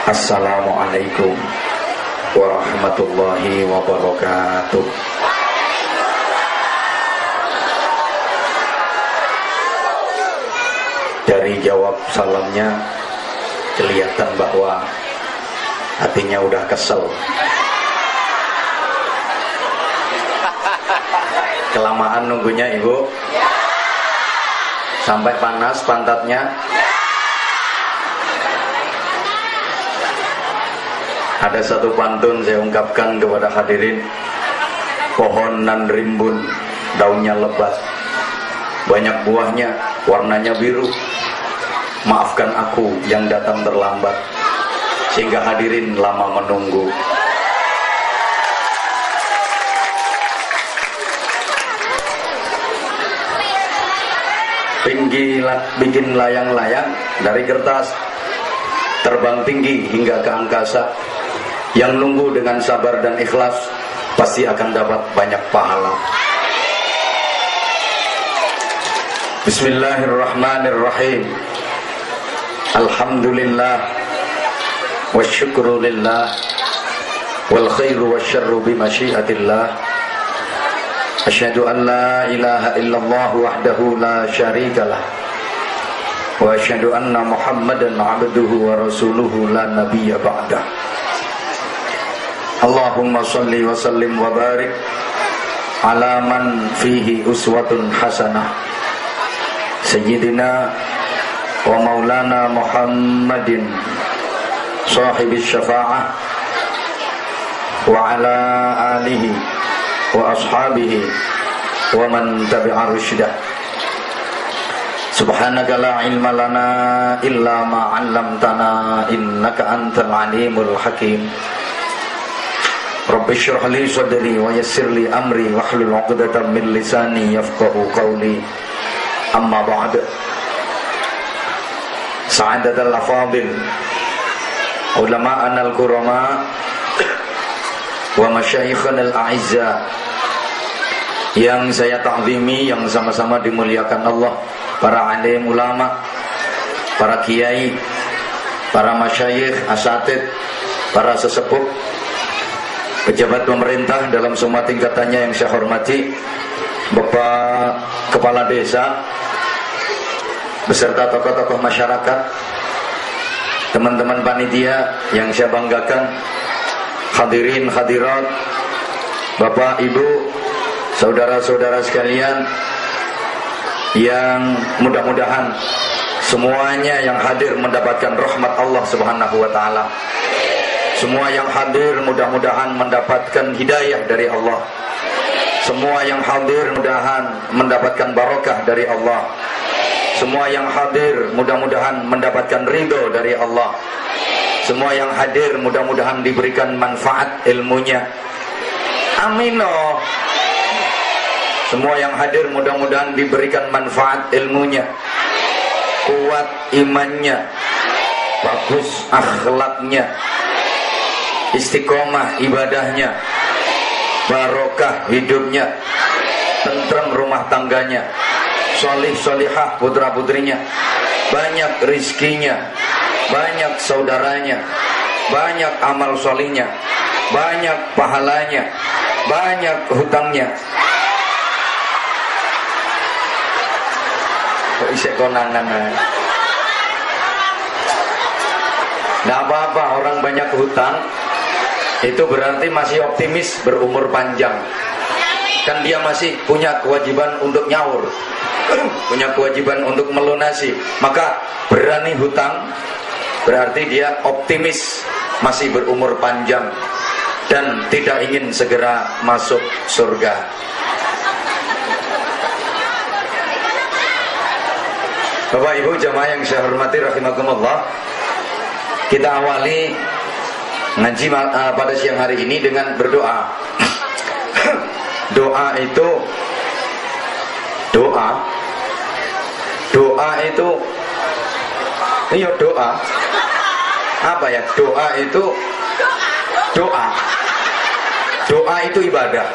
Assalamualaikum warahmatullahi wabarakatuh. Dari jawab salamnya kelihatan bahwa hatinya udah kesel. Kelamaan nunggunya ibu, sampai panas pantatnya. Ada satu pantun saya ungkapkan kepada hadirin. Pohon nan rimbun, daunnya lebat, banyak buahnya, warnanya biru. Maafkan aku yang datang terlambat, sehingga hadirin lama menunggu. Bikin layang-layang dari kertas, terbang tinggi hingga ke angkasa. Yang nunggu dengan sabar dan ikhlas pasti akan dapat banyak pahala. Bismillahirrahmanirrahim. Alhamdulillah wa syukrulillah wal khairu wa syarru bimasyiatillah. Asyhadu an la ilaha illallah wahdahu la syarikalah wa asyhadu anna Muhammadan abduhu wa rasuluhu la nabiyya ba'dah. Allahumma salli wa sallim wa barik ala man fihi uswatun hasanah Sayyidina wa maulana Muhammadin sahibis syafa'ah wa ala alihi wa ashabihi wa man tabi'a rusydah. Subhanaka la ilma lana illa ma 'allamtana innaka antal alimul hakim. Rabbi syrah li sadri wa yassir li amri wahlul 'uqdatam min lisani yafqahu qawli. Amma ba'd. Sa'adatul afadil, ulama'ana al-kurama wa masyayikhana al-a'izza yang saya ta'zimi, yang sama-sama dimuliakan Allah, para alim ulama, para kiai, para masyayikh, asatid, para sesepuh, pejabat pemerintah dalam semua tingkatannya yang saya hormati, Bapak Kepala Desa, beserta tokoh-tokoh masyarakat, teman-teman panitia yang saya banggakan, hadirin hadirat, Bapak Ibu, saudara-saudara sekalian, yang mudah-mudahan semuanya yang hadir mendapatkan rahmat Allah Subhanahu wa taala. Semua yang hadir mudah-mudahan mendapatkan hidayah dari Allah. Semua yang hadir mudah-mudahan mendapatkan barakah dari Allah. Semua yang hadir mudah-mudahan mendapatkan ridho dari Allah. Semua yang hadir mudah-mudahan diberikan manfaat ilmunya. Amin. Semua yang hadir mudah-mudahan diberikan manfaat ilmunya, kuat imannya, bagus akhlaknya, istiqomah ibadahnya, barokah hidupnya, tentrem rumah tangganya, sholih sholihah putra putrinya, banyak rizkinya, banyak saudaranya, banyak amal sholihnya, banyak pahalanya, banyak hutangnya. Kok isek konangan? Nggak apa-apa, orang banyak hutang itu berarti masih optimis berumur panjang. Kan dia masih punya kewajiban untuk nyaur, punya kewajiban untuk melunasi. Maka berani hutang berarti dia optimis masih berumur panjang dan tidak ingin segera masuk surga. Bapak Ibu jamaah yang saya hormati rahimakumullah, kita awali ngaji pada siang hari ini dengan berdoa. Doa itu iya doa. Apa ya? Doa itu doa itu ibadah.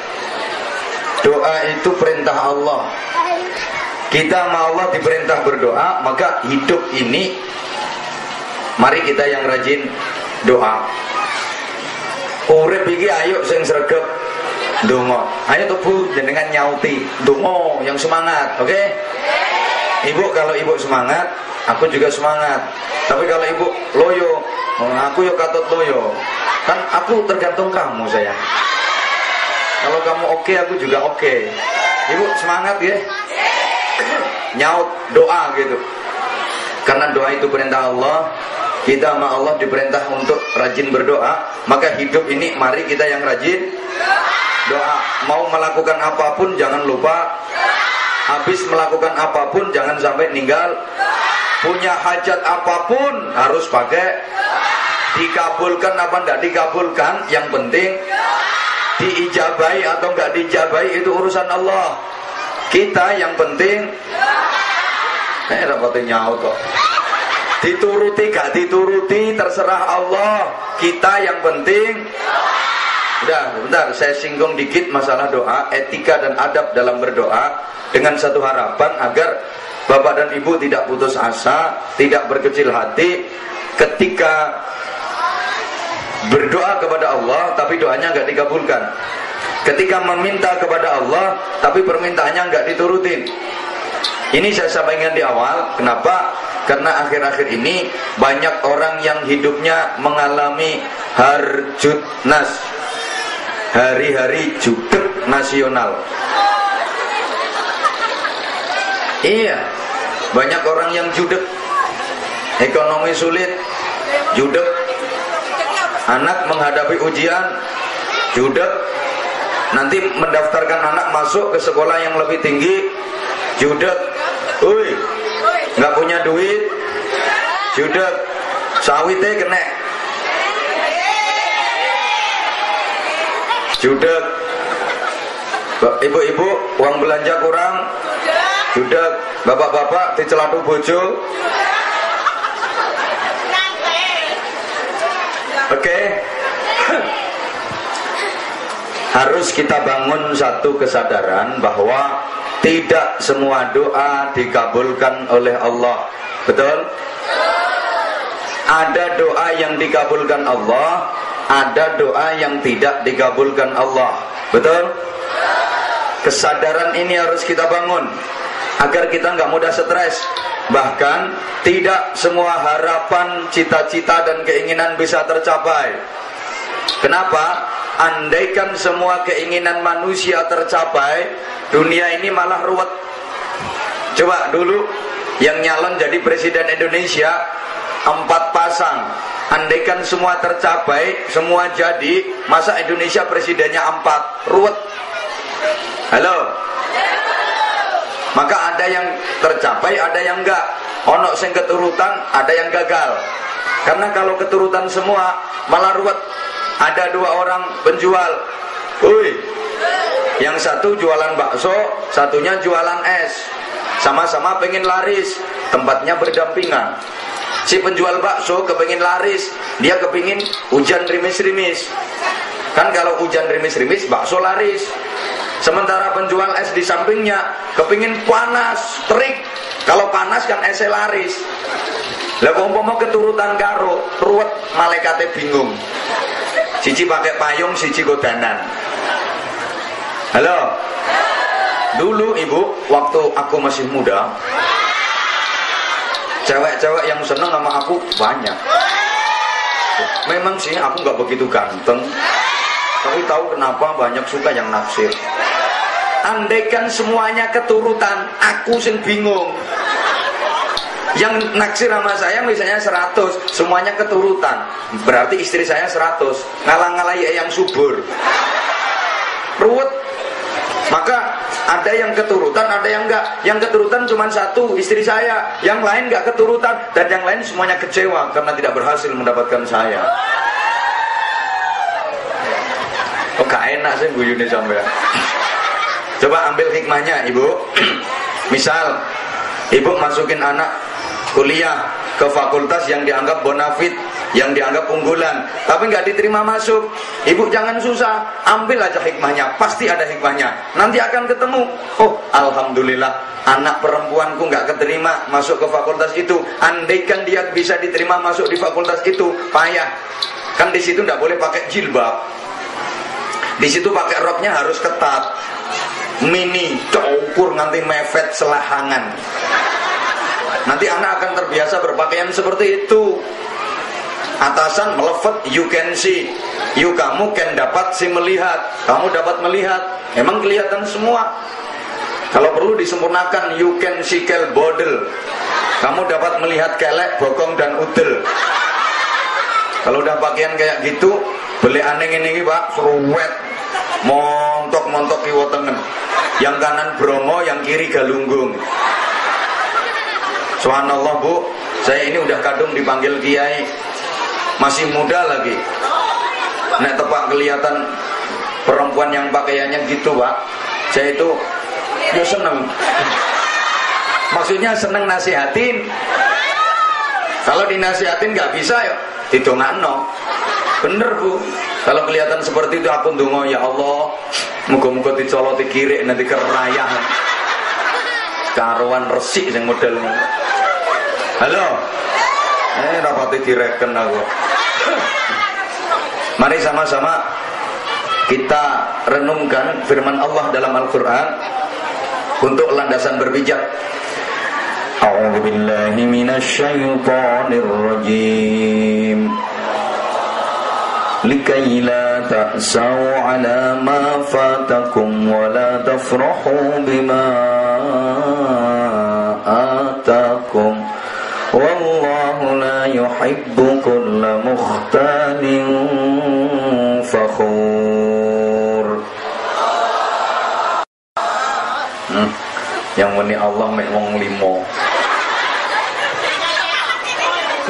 Doa itu perintah Allah. Kita sama Allah diperintah berdoa, maka hidup ini mari kita yang rajin doa. Urip iki ayo sing sregep ndonga. Ayo tuh Bu jenengan nyauti ndonga yang semangat, oke? Okay? Ibu kalau ibu semangat, aku juga semangat. Tapi kalau ibu loyo, aku yo katut loyo. Kan aku tergantung kamu sayang. Kalau kamu oke, aku juga oke. Ibu semangat ya. Nyaut doa gitu. Karena doa itu perintah Allah. Kita sama Allah diperintah untuk rajin berdoa. Maka hidup ini mari kita yang rajin doa. Mau melakukan apapun jangan lupa. Habis melakukan apapun jangan sampai ninggal. Punya hajat apapun harus pakai. Dikabulkan apa enggak dikabulkan, yang penting diijabahi atau enggak diijabahi itu urusan Allah. Kita yang penting rapatnya nyaut kok. Dituruti gak dituruti terserah Allah. Kita yang penting. Udah, bentar saya singgung dikit masalah doa, etika dan adab dalam berdoa, dengan satu harapan agar Bapak dan Ibu tidak putus asa, tidak berkecil hati ketika berdoa kepada Allah tapi doanya nggak dikabulkan. Ketika meminta kepada Allah tapi permintaannya nggak diturutin. Ini saya sampaikan di awal. Kenapa? Karena akhir-akhir ini banyak orang yang hidupnya mengalami harjutnas, hari-hari judeg nasional. Iya, banyak orang yang judeg, ekonomi sulit, judeg, anak menghadapi ujian, judeg, nanti mendaftarkan anak masuk ke sekolah yang lebih tinggi, judeg, nggak punya duit, judeg, sawitnya kena, judeg, ibu-ibu uang belanja kurang, judeg, bapak-bapak dicelatu bojo. Oke. Harus kita bangun satu kesadaran bahwa tidak semua doa dikabulkan oleh Allah. Betul? Ada doa yang dikabulkan Allah, ada doa yang tidak dikabulkan Allah. Betul? Kesadaran ini harus kita bangun agar kita nggak mudah stres. Bahkan tidak semua harapan, cita-cita dan keinginan bisa tercapai. Kenapa? Andaikan semua keinginan manusia tercapai, dunia ini malah ruwet. Coba dulu yang nyalon jadi presiden Indonesia 4 pasang. Andaikan semua tercapai, semua jadi, masa Indonesia presidennya 4? Ruwet. Halo? Maka ada yang tercapai, ada yang enggak. Ono sing keturutan, ada yang gagal. Karena kalau keturutan semua malah ruwet. Ada 2 orang penjual. Yang satu jualan bakso, satunya jualan es. Sama-sama pengen laris, tempatnya berdampingan. Si penjual bakso kepengin laris, dia kepingin hujan rimis-rimis. Kan kalau hujan rimis-rimis, bakso laris. Sementara penjual es di sampingnya kepingin panas, terik. Kalau panas kan esnya laris. Lah kok umpama keturutan karo, ruwet, malaikate bingung. Siji pakai payung, siji godanan. Halo. Dulu ibu, waktu aku masih muda, cewek-cewek yang seneng sama aku banyak. Memang sih aku nggak begitu ganteng, tapi tahu kenapa banyak suka yang naksir. Andaikan semuanya keturutan, aku sing bingung. Yang naksir sama saya misalnya 100, semuanya keturutan, berarti istri saya 100, ngalah-ngalahi yang subur, ruwet. Maka ada yang keturutan, ada yang enggak. Yang keturutan cuma 1, istri saya. Yang lain enggak keturutan, dan yang lain semuanya kecewa karena tidak berhasil mendapatkan saya. Oh gak enak sih guyune sampean. Coba ambil hikmahnya ibu. Misal ibu masukin anak kuliah ke fakultas yang dianggap bonafit, yang dianggap unggulan, tapi nggak diterima masuk. Ibu jangan susah, ambil aja hikmahnya, pasti ada hikmahnya. Nanti akan ketemu. Oh, alhamdulillah, anak perempuanku nggak keterima masuk ke fakultas itu. Andaikan dia bisa diterima masuk di fakultas itu, payah. Kan di situ nggak boleh pakai jilbab. Di situ pakai roknya harus ketat, mini, cukur nganti mepet selahangan. Nanti anak akan terbiasa berpakaian seperti itu. Atasan melefet, you can see. You, kamu can dapat si melihat. Kamu dapat melihat. Emang kelihatan semua. Kalau perlu disempurnakan, you can see kel bodel. Kamu dapat melihat kelek, bokong dan udel. Kalau udah pakaian kayak gitu, beli aneh ini Pak, seruwet, montok kiwa tengen. Yang kanan Bromo, yang kiri Galunggung. Subhanallah Bu, saya ini udah kadung dipanggil kiai, masih muda lagi. Nek tepak kelihatan perempuan yang pakaiannya gitu Pak, saya itu ya seneng. Maksudnya seneng nasihatin. Kalau dinasihatin nggak bisa ya didongakno. Bener Bu, kalau kelihatan seperti itu aku ndonga, ya Allah, muga-muga dicoloti kiri nanti kerayahan. Karuan resik sing modelnya. Halo. Rapati direken aku. Mari sama-sama kita renungkan firman Allah dalam Al-Qur'an untuk landasan berpijak. A'udzu billahi minasyaitonir rajim. Likai la ta'sau 'ala ma fatakum wa la tafrahu bima atakum. Wallahu la yuhibbu kulla mukhtalin fakhur. Yang meni Allah mek wong limo.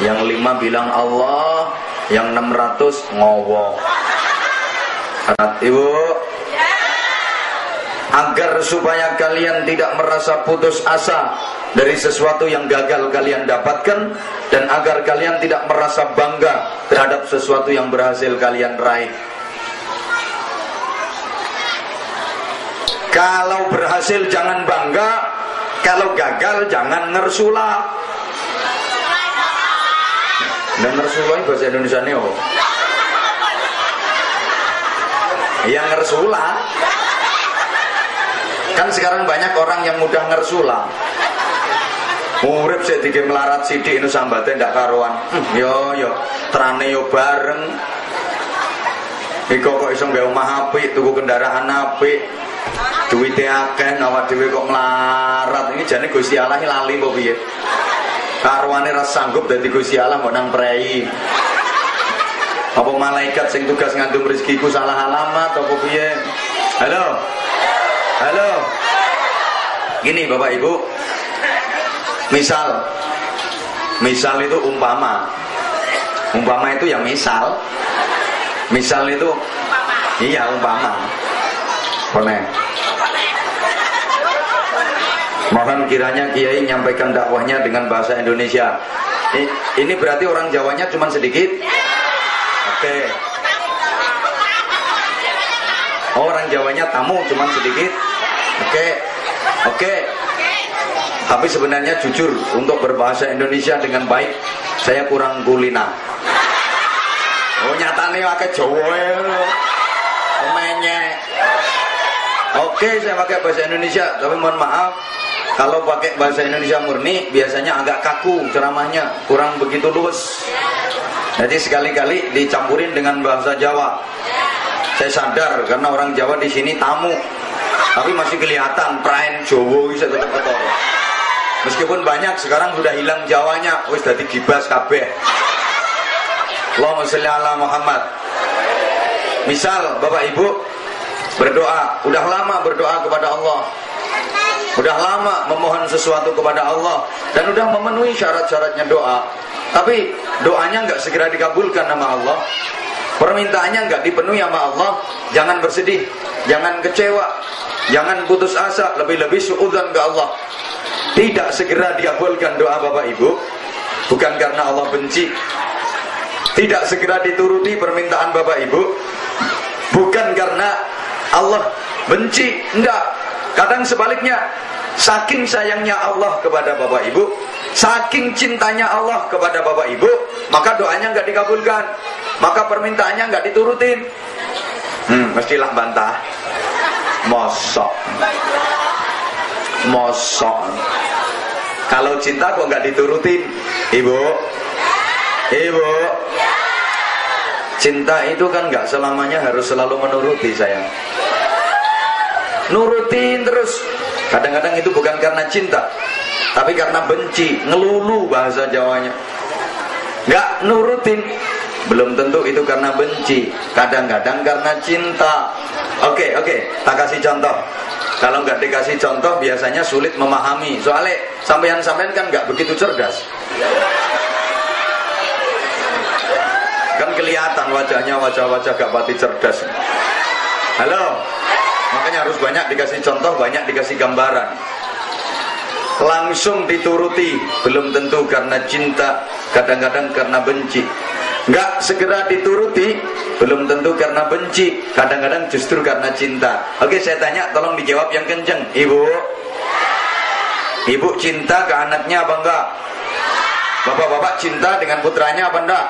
Yang 5 bilang Allah, yang 600 ngowo. Ibu, agar supaya kalian tidak merasa putus asa dari sesuatu yang gagal kalian dapatkan, dan agar kalian tidak merasa bangga terhadap sesuatu yang berhasil kalian raih. Kalau berhasil jangan bangga, kalau gagal jangan ngersula. Dan ngersula ini bahasa Indonesia nih oh. Yang ngersula. Kan sekarang banyak orang yang mudah ngersula. Urip sik dike melarat sithik nu sambate ndak karuan. Yo trane yo bareng. Iko kok iso nggawe omah apik, tuku kendaraan apik. Duwite akeh awak dhewe kok melarat. Iki jane Gusti Allah lali apa piye? Karuane ra sanggup dadi Gusti Allah mbok nang prei. Apa malaikat sing tugas ngandung rezekiku salah alamat apa piye? Halo. Halo. Gini Bapak Ibu. Misal itu umpama itu ya misal itu iya umpama. Boleh. Mohon kiranya Kiai menyampaikan dakwahnya dengan bahasa Indonesia. Ini berarti orang Jawanya cuma sedikit. Oke. Oh, orang Jawanya tamu cuma sedikit. Oke. Tapi sebenarnya jujur, untuk berbahasa Indonesia dengan baik saya kurang kulina. Oh nyatane pakai Jawa menyek. Oke, saya pakai bahasa Indonesia, tapi mohon maaf kalau pakai bahasa Indonesia murni biasanya agak kaku ceramahnya, kurang begitu luwes. Jadi sekali-kali dicampurin dengan bahasa Jawa. Saya sadar karena orang Jawa di sini tamu, tapi masih kelihatan praen Jawa bisa tetap betul. Meskipun banyak sekarang sudah hilang Jawanya, wis dadi gibas kabeh. Allahumma sholli ala Muhammad. Misal Bapak Ibu berdoa, udah lama berdoa kepada Allah, udah lama memohon sesuatu kepada Allah, dan udah memenuhi syarat-syaratnya doa, tapi doanya nggak segera dikabulkan sama Allah, permintaannya nggak dipenuhi sama Allah. Jangan bersedih, jangan kecewa, jangan putus asa, lebih-lebih suudzon ke Allah. Tidak segera dikabulkan doa Bapak Ibu bukan karena Allah benci, tidak segera dituruti permintaan Bapak Ibu, bukan karena Allah benci, enggak. Kadang sebaliknya, saking sayangnya Allah kepada Bapak Ibu, saking cintanya Allah kepada Bapak Ibu, maka doanya enggak dikabulkan, maka permintaannya enggak diturutin. Mestilah bantah. Mosok kalau cinta kok nggak diturutin, ibu? Cinta itu kan nggak selamanya harus selalu menuruti, sayang. Nurutin terus, kadang-kadang itu bukan karena cinta, tapi karena benci, ngelulu bahasa Jawanya. Nggak nurutin, belum tentu itu karena benci, kadang-kadang karena cinta. Oke, tak kasih contoh. Kalau nggak dikasih contoh biasanya sulit memahami. Soalnya sampean-sampean kan nggak begitu cerdas. Kan kelihatan wajahnya wajah-wajah gak pati cerdas. Halo? Makanya harus banyak dikasih contoh, banyak dikasih gambaran. Langsung dituruti belum tentu karena cinta, kadang-kadang karena benci. Nggak segera dituruti belum tentu karena benci, kadang-kadang justru karena cinta. Oke, saya tanya, tolong dijawab yang kenceng. Ibu cinta ke anaknya apa enggak? Bapak-bapak cinta dengan putranya apa enggak?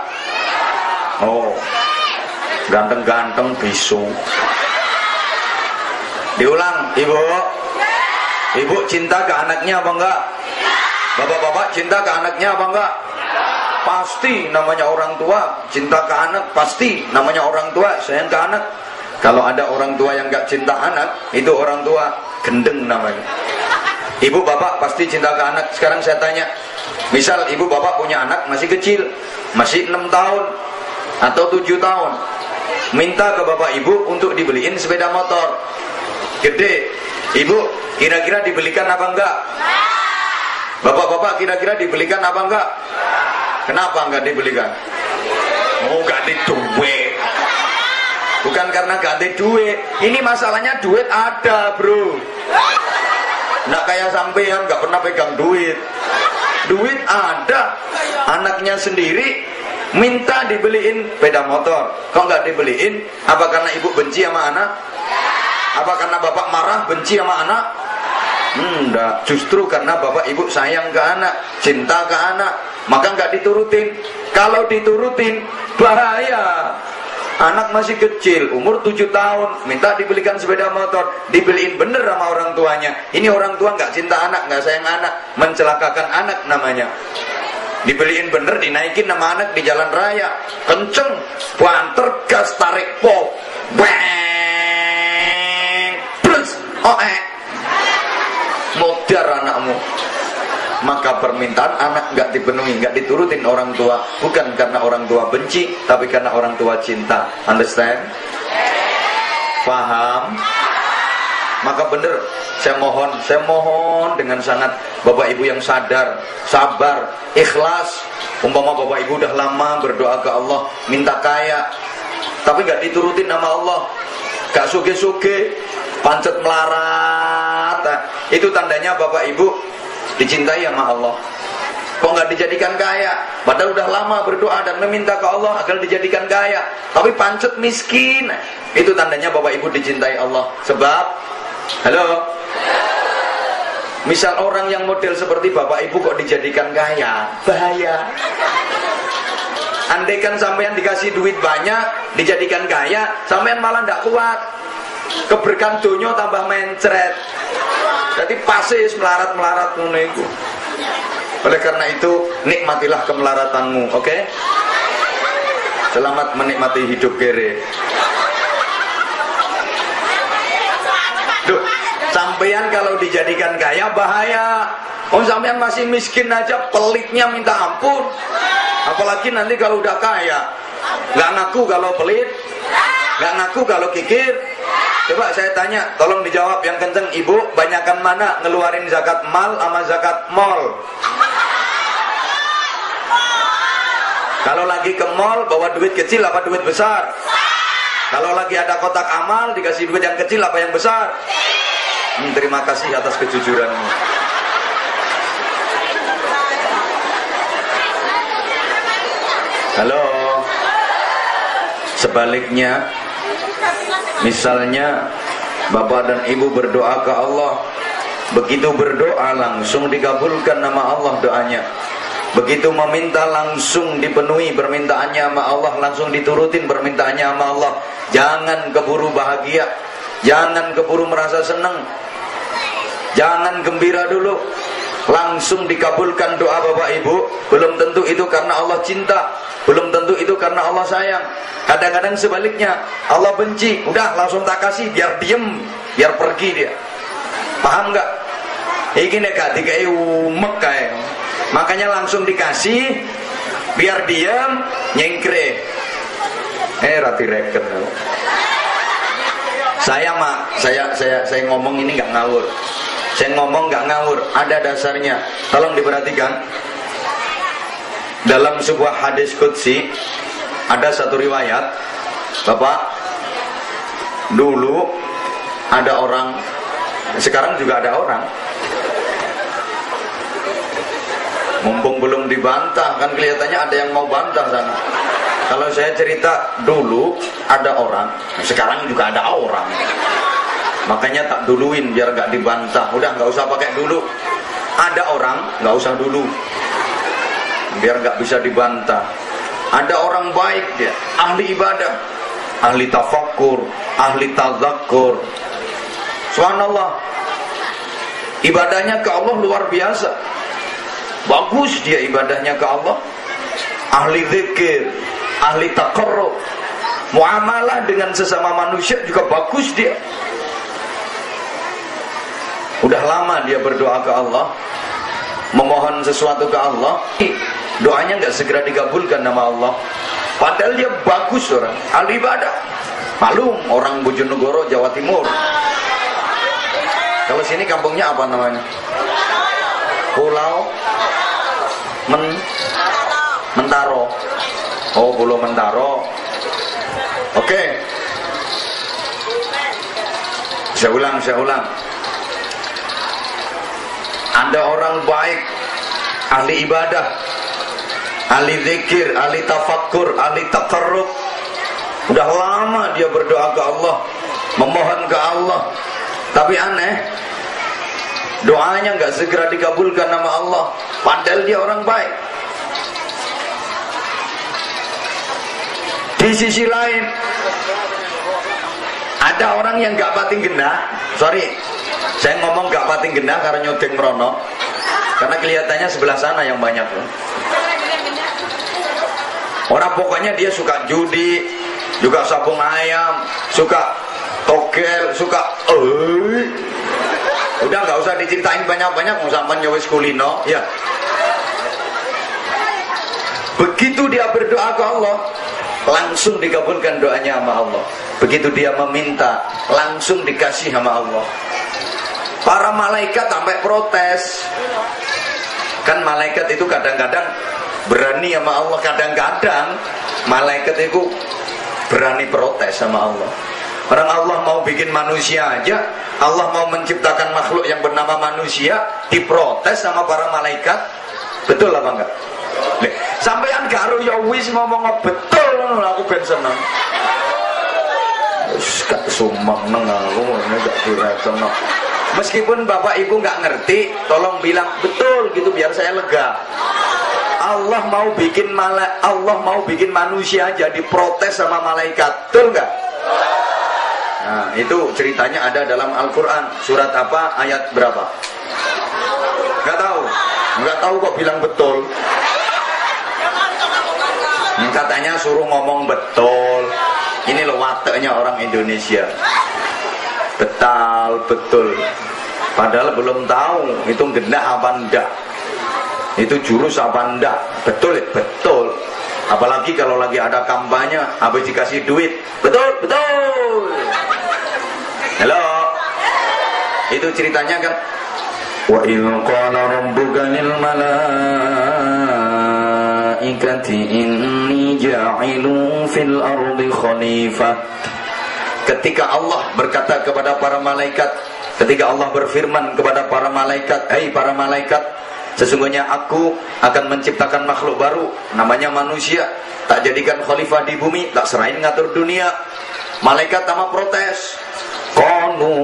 Oh, ganteng-ganteng bisu. Diulang, ibu cinta ke anaknya apa enggak? Bapak-bapak cinta ke anaknya apa enggak? Pasti namanya orang tua cinta ke anak, pasti namanya orang tua sayang ke anak. Kalau ada orang tua yang gak cinta anak, itu orang tua gendeng namanya. Ibu bapak pasti cinta ke anak. Sekarang saya tanya, misal ibu bapak punya anak masih kecil, masih 6 tahun atau 7 tahun, minta ke bapak ibu untuk dibeliin sepeda motor gede, ibu kira-kira dibelikan apa enggak? Bapak-bapak kira-kira dibelikan apa enggak? Kenapa enggak dibelikan? Oh, enggak ada duit. Bukan karena enggak ada duit. Ini masalahnya duit ada, bro. Nggak kayak sampean enggak pernah pegang duit. Duit ada. Anaknya sendiri minta dibeliin sepeda motor. Kok enggak dibeliin? Apa karena ibu benci sama anak? Apa karena bapak marah benci sama anak? Enggak, justru karena bapak ibu sayang ke anak, cinta ke anak, maka enggak diturutin. Kalau diturutin bahaya. Anak masih kecil, umur 7 tahun, minta dibelikan sepeda motor, dibeliin bener sama orang tuanya. Ini orang tua enggak cinta anak, enggak sayang anak, mencelakakan anak namanya. Dibeliin bener, dinaikin nama anak di jalan raya, kenceng, banter, gas, tarik pol, bang, plus, modar anakmu. Maka permintaan anak nggak dipenuhi, nggak diturutin orang tua, bukan karena orang tua benci, tapi karena orang tua cinta. Understand? Paham? Maka bener, saya mohon dengan sangat bapak ibu yang sadar, sabar, ikhlas. Umpama bapak ibu udah lama berdoa ke Allah minta kaya, tapi nggak diturutin nama Allah, gak suge-suge, pancet melarat, itu tandanya bapak ibu dicintai sama Allah. Kok nggak dijadikan kaya? Padahal udah lama berdoa dan meminta ke Allah agar dijadikan kaya, tapi pancet miskin. Itu tandanya bapak ibu dicintai Allah. Sebab, halo, misal orang yang model seperti bapak ibu kok dijadikan kaya, bahaya. Andaikan sampean dikasih duit banyak, dijadikan kaya, sampean malah ndak kuat. Keberkahan dunia tambah mencret. Jadi pasis melarat-melarat ngono. Oleh karena itu nikmatilah kemelaratanmu, oke? Selamat menikmati hidup kere. Duh, sampean kalau dijadikan kaya bahaya. Oh, sampean masih miskin aja pelitnya minta ampun. Apalagi nanti kalau udah kaya. Gak ngaku kalau pelit, gak ngaku kalau kikir. Coba saya tanya, tolong dijawab yang kenceng, ibu, banyakan mana ngeluarin zakat mal sama zakat mall? Kalau lagi ke mall bawa duit kecil apa duit besar? Kalau lagi ada kotak amal dikasih duit yang kecil apa yang besar? Terima kasih atas kejujuranmu. Halo. Sebaliknya, misalnya bapak dan ibu berdoa ke Allah, begitu berdoa langsung dikabulkan nama Allah doanya. Begitu meminta langsung dipenuhi permintaannya sama Allah, langsung diturutin permintaannya sama Allah. Jangan keburu bahagia, jangan keburu merasa senang, jangan gembira dulu. Langsung dikabulkan doa bapak ibu, belum tentu itu karena Allah cinta, belum tentu itu karena Allah sayang. Kadang-kadang sebaliknya, Allah benci, udah langsung tak kasih biar diem, biar pergi dia. Paham nggak? Iki nek gak dikai umek kae. Makanya langsung dikasih biar diem, nyengkre. Rati reken. Saya ngomong ini nggak ngawur. Saya ngomong nggak ngawur, ada dasarnya. Tolong diperhatikan. Dalam sebuah hadis qudsi ada satu riwayat, Bapak, dulu ada orang, sekarang juga ada orang. Mumpung belum dibantah, kan kelihatannya ada yang mau bantah sana. Kalau saya cerita dulu ada orang, sekarang juga ada orang. Makanya tak duluin biar gak dibantah. Udah gak usah pakai dulu. Ada orang, gak usah dulu, biar gak bisa dibantah. Ada orang baik dia, ahli ibadah, ahli tafakkur, ahli tazakkur. Subhanallah, ibadahnya ke Allah luar biasa. Bagus dia ibadahnya ke Allah. Ahli zikir, ahli taqarrub, muamalah dengan sesama manusia juga bagus dia. Udah lama dia berdoa ke Allah, memohon sesuatu ke Allah, doanya nggak segera dikabulkan nama Allah. Padahal dia bagus orang, ahli ibadah. Maklum orang Bojonegoro, Jawa Timur. Kalau sini kampungnya apa namanya? Pulau Mentaro. Oh, Pulau Mentaro. Oke. Saya ulang. Ada orang baik, ahli ibadah, ahli zikir, ahli tafakkur, ahli taqarrub. Udah lama dia berdoa ke Allah, memohon ke Allah. Tapi aneh, doanya nggak segera dikabulkan nama Allah. Padahal dia orang baik. Di sisi lain, ada orang yang nggak pating genah. Sorry, saya ngomong gak pating genah karena nyodeng merono, karena kelihatannya sebelah sana yang banyak. Orang pokoknya dia suka judi, juga sabung ayam, suka togel, suka udah gak usah diceritain banyak-banyak, mau sampai nyawis kulino ya. Begitu dia berdoa ke Allah, langsung dikabulkan doanya sama Allah. Begitu dia meminta, langsung dikasih sama Allah. Para malaikat sampai protes. Kan malaikat itu kadang-kadang berani sama Allah, kadang-kadang malaikat itu berani protes sama Allah. Orang Allah mau bikin manusia aja, Allah mau menciptakan makhluk yang bernama manusia, diprotes sama para malaikat. Betul apa enggak? Sampean karo ya wis ngomong betul, aku ben seneng. Wis gak sumpah nang aku gak diretono. Meskipun bapak ibu nggak ngerti, tolong bilang betul gitu biar saya lega. Allah mau bikin manusia jadi protes sama malaikat, betul nggak? Nah, itu ceritanya ada dalam Al-Quran. Surat apa? Ayat berapa? Nggak tahu kok bilang betul. Katanya suruh ngomong betul. Ini loh wateknya orang Indonesia. Betul. Padahal belum tahu itu gendah apa enggak, itu jurus apa enggak. Betul. Apalagi kalau lagi ada kampanye, habis dikasih duit, betul. Halo, itu ceritanya kan. Wa in qala rabbuka lil malaikati inni ja'ilun fil ardi khalifah. Ketika Allah berkata kepada para malaikat, ketika Allah berfirman kepada para malaikat, "Hai para malaikat, Sesungguhnya aku akan menciptakan makhluk baru, namanya manusia. Tak jadikan khalifah di bumi, tak serahin ngatur dunia. Malaikat sama protes. Qalu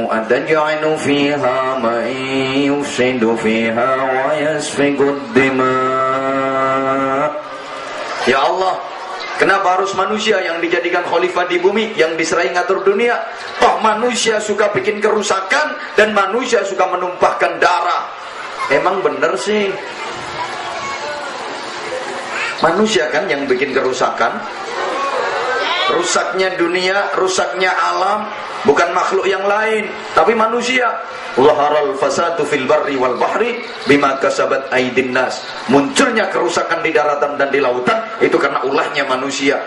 ataj'alu fiha man yufsidu fiha wa yasfikud dima. Ya Allah, kenapa harus manusia yang dijadikan khalifah di bumi, yang diserahi ngatur dunia? Toh manusia suka bikin kerusakan dan manusia suka menumpahkan darah. Emang bener sih? Manusia kan yang bikin kerusakan. Rusaknya dunia, rusaknya alam, bukan makhluk yang lain, tapi manusia. Zaharal fasadu fil barri wal bahri bima kasabat aydin nas. Munculnya kerusakan di daratan dan di lautan itu karena ulahnya manusia.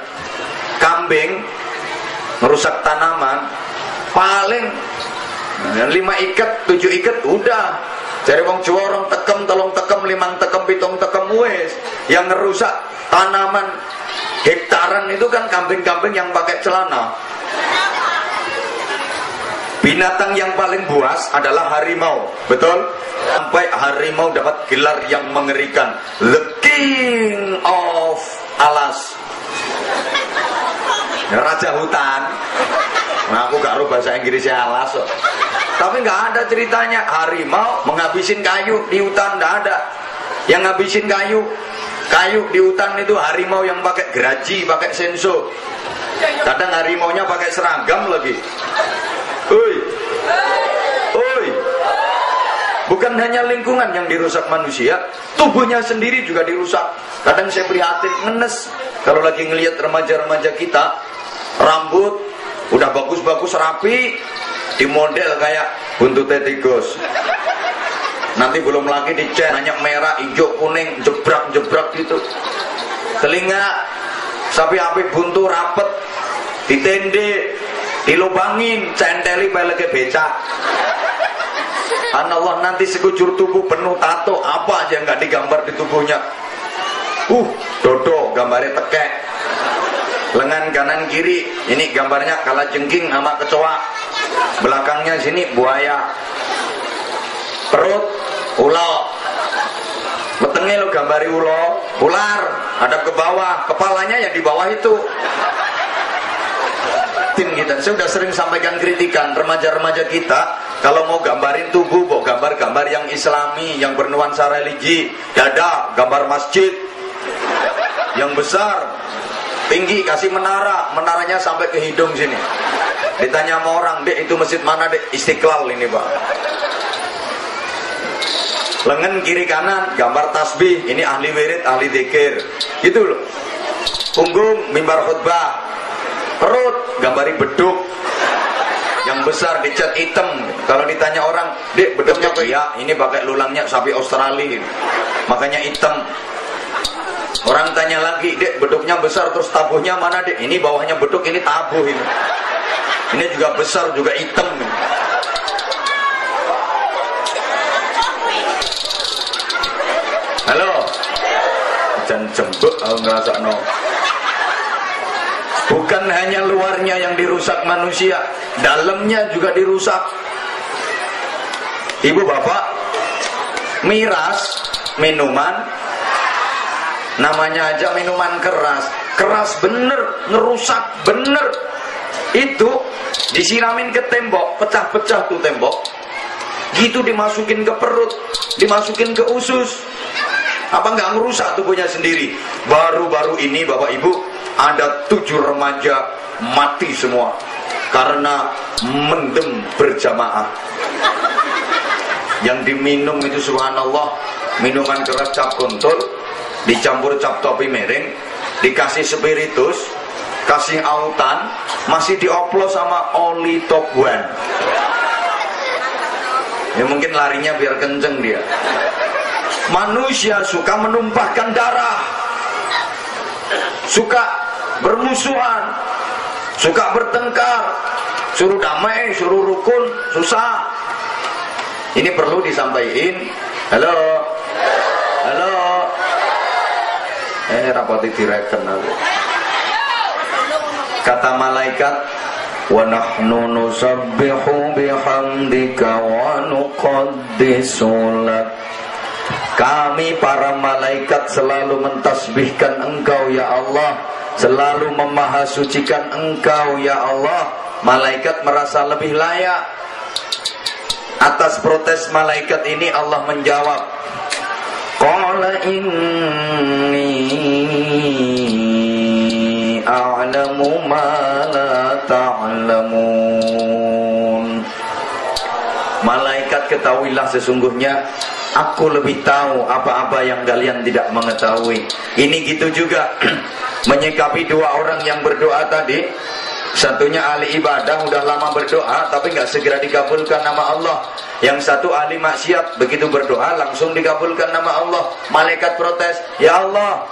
Kambing merusak tanaman, paling 5 ikat, 7 ikat udah. Jadi wong Jawa orang tekem, telung tekem, 5 tekem, 7 tekem wes. Yang ngerusak tanaman hektaran itu kan kambing-kambing yang pakai celana. Binatang yang paling buas adalah harimau, betul? Sampai harimau dapat gelar yang mengerikan, The King of Alas, Raja Hutan. Nah, aku gak tahu bahasa Inggrisnya alas, tapi nggak ada ceritanya harimau menghabisin kayu di hutan, nggak ada. Yang ngabisin kayu di hutan itu harimau yang pakai geraji, pakai senso. Kadang harimaunya pakai seragam lagi. Oi. Bukan hanya lingkungan yang dirusak manusia, tubuhnya sendiri juga dirusak. Kadang saya prihatin, ngenes kalau lagi ngelihat remaja-remaja kita, rambut udah bagus-bagus rapi, di model kayak buntutnya tikus. Nanti belum lagi dicat, hanya merah, hijau, kuning, jebrak-jebrak gitu. Telinga sapi api buntu rapet, ditende, dilubangin, centeli peleke becak. Allah, nanti sekujur tubuh penuh tato, apa aja nggak digambar di tubuhnya. Dodo, gambarnya tekek. Lengan kanan kiri, ini gambarnya kalajengking sama kecoa. Belakangnya sini buaya. Perut, ulo. Wetenge lo gambari ulo, ular, hadap ke bawah, kepalanya ya di bawah itu. Tim kita, saya sudah sering sampaikan kritikan remaja-remaja kita kalau mau gambarin tubuh, mau gambar-gambar yang islami, yang bernuansa religi. Dada, gambar masjid yang besar, tinggi, kasih menara, menaranya sampai ke hidung sini. Ditanya sama orang, Dek itu masjid mana Dek? Istiqlal ini Pak. Lengan kiri kanan gambar tasbih, ini ahli wirid, ahli dzikir, gitu loh. Punggung mimbar khutbah. Perut gambari beduk yang besar dicat hitam. Kalau ditanya orang, Dek beduknya apa? Ya ini pakai lulangnya sapi Australia, makanya hitam. Orang tanya lagi, Dek beduknya besar terus tabuhnya mana Dek? Ini bawahnya beduk, ini tabuh ini. Ini juga besar juga hitam. Halo, jangan jembek aku ngerasa no. Bukan hanya luarnya yang dirusak manusia, dalamnya juga dirusak. Ibu bapak, miras minuman, namanya aja minuman keras, keras bener, ngerusak bener. Itu disiramin ke tembok, pecah-pecah tuh tembok, gitu dimasukin ke perut, dimasukin ke usus. Apa nggak merusak tubuhnya sendiri? Baru-baru ini Bapak Ibu, ada 7 remaja mati semua karena mendem berjamaah. Yang diminum itu subhanallah, minuman keras cap kontol, dicampur cap topi miring, dikasih spiritus, kasih autan, masih dioplos sama oli top one. Ya mungkin larinya biar kenceng dia. Manusia suka menumpahkan darah, suka bermusuhan, suka bertengkar, suruh damai, suruh rukun, susah. Ini perlu disampaikan. Halo, halo. Rapati direken aku. Kata malaikat, wa nahnu nusabbihu bihamdika wa nuqaddisu lak. Kami para malaikat selalu mentasbihkan Engkau ya Allah, selalu memahasucikan Engkau ya Allah. Malaikat merasa lebih layak. Atas protes malaikat ini Allah menjawab, qala inni a'lamu ma la ta'lamun. Malaikat, ketahuilah sesungguhnya aku lebih tahu apa-apa yang kalian tidak mengetahui. Ini gitu juga menyikapi dua orang yang berdoa tadi. Satunya ahli ibadah, udah lama berdoa tapi nggak segera dikabulkan nama Allah. Yang satu ahli maksiat, begitu berdoa langsung dikabulkan nama Allah. Malaikat protes, ya Allah,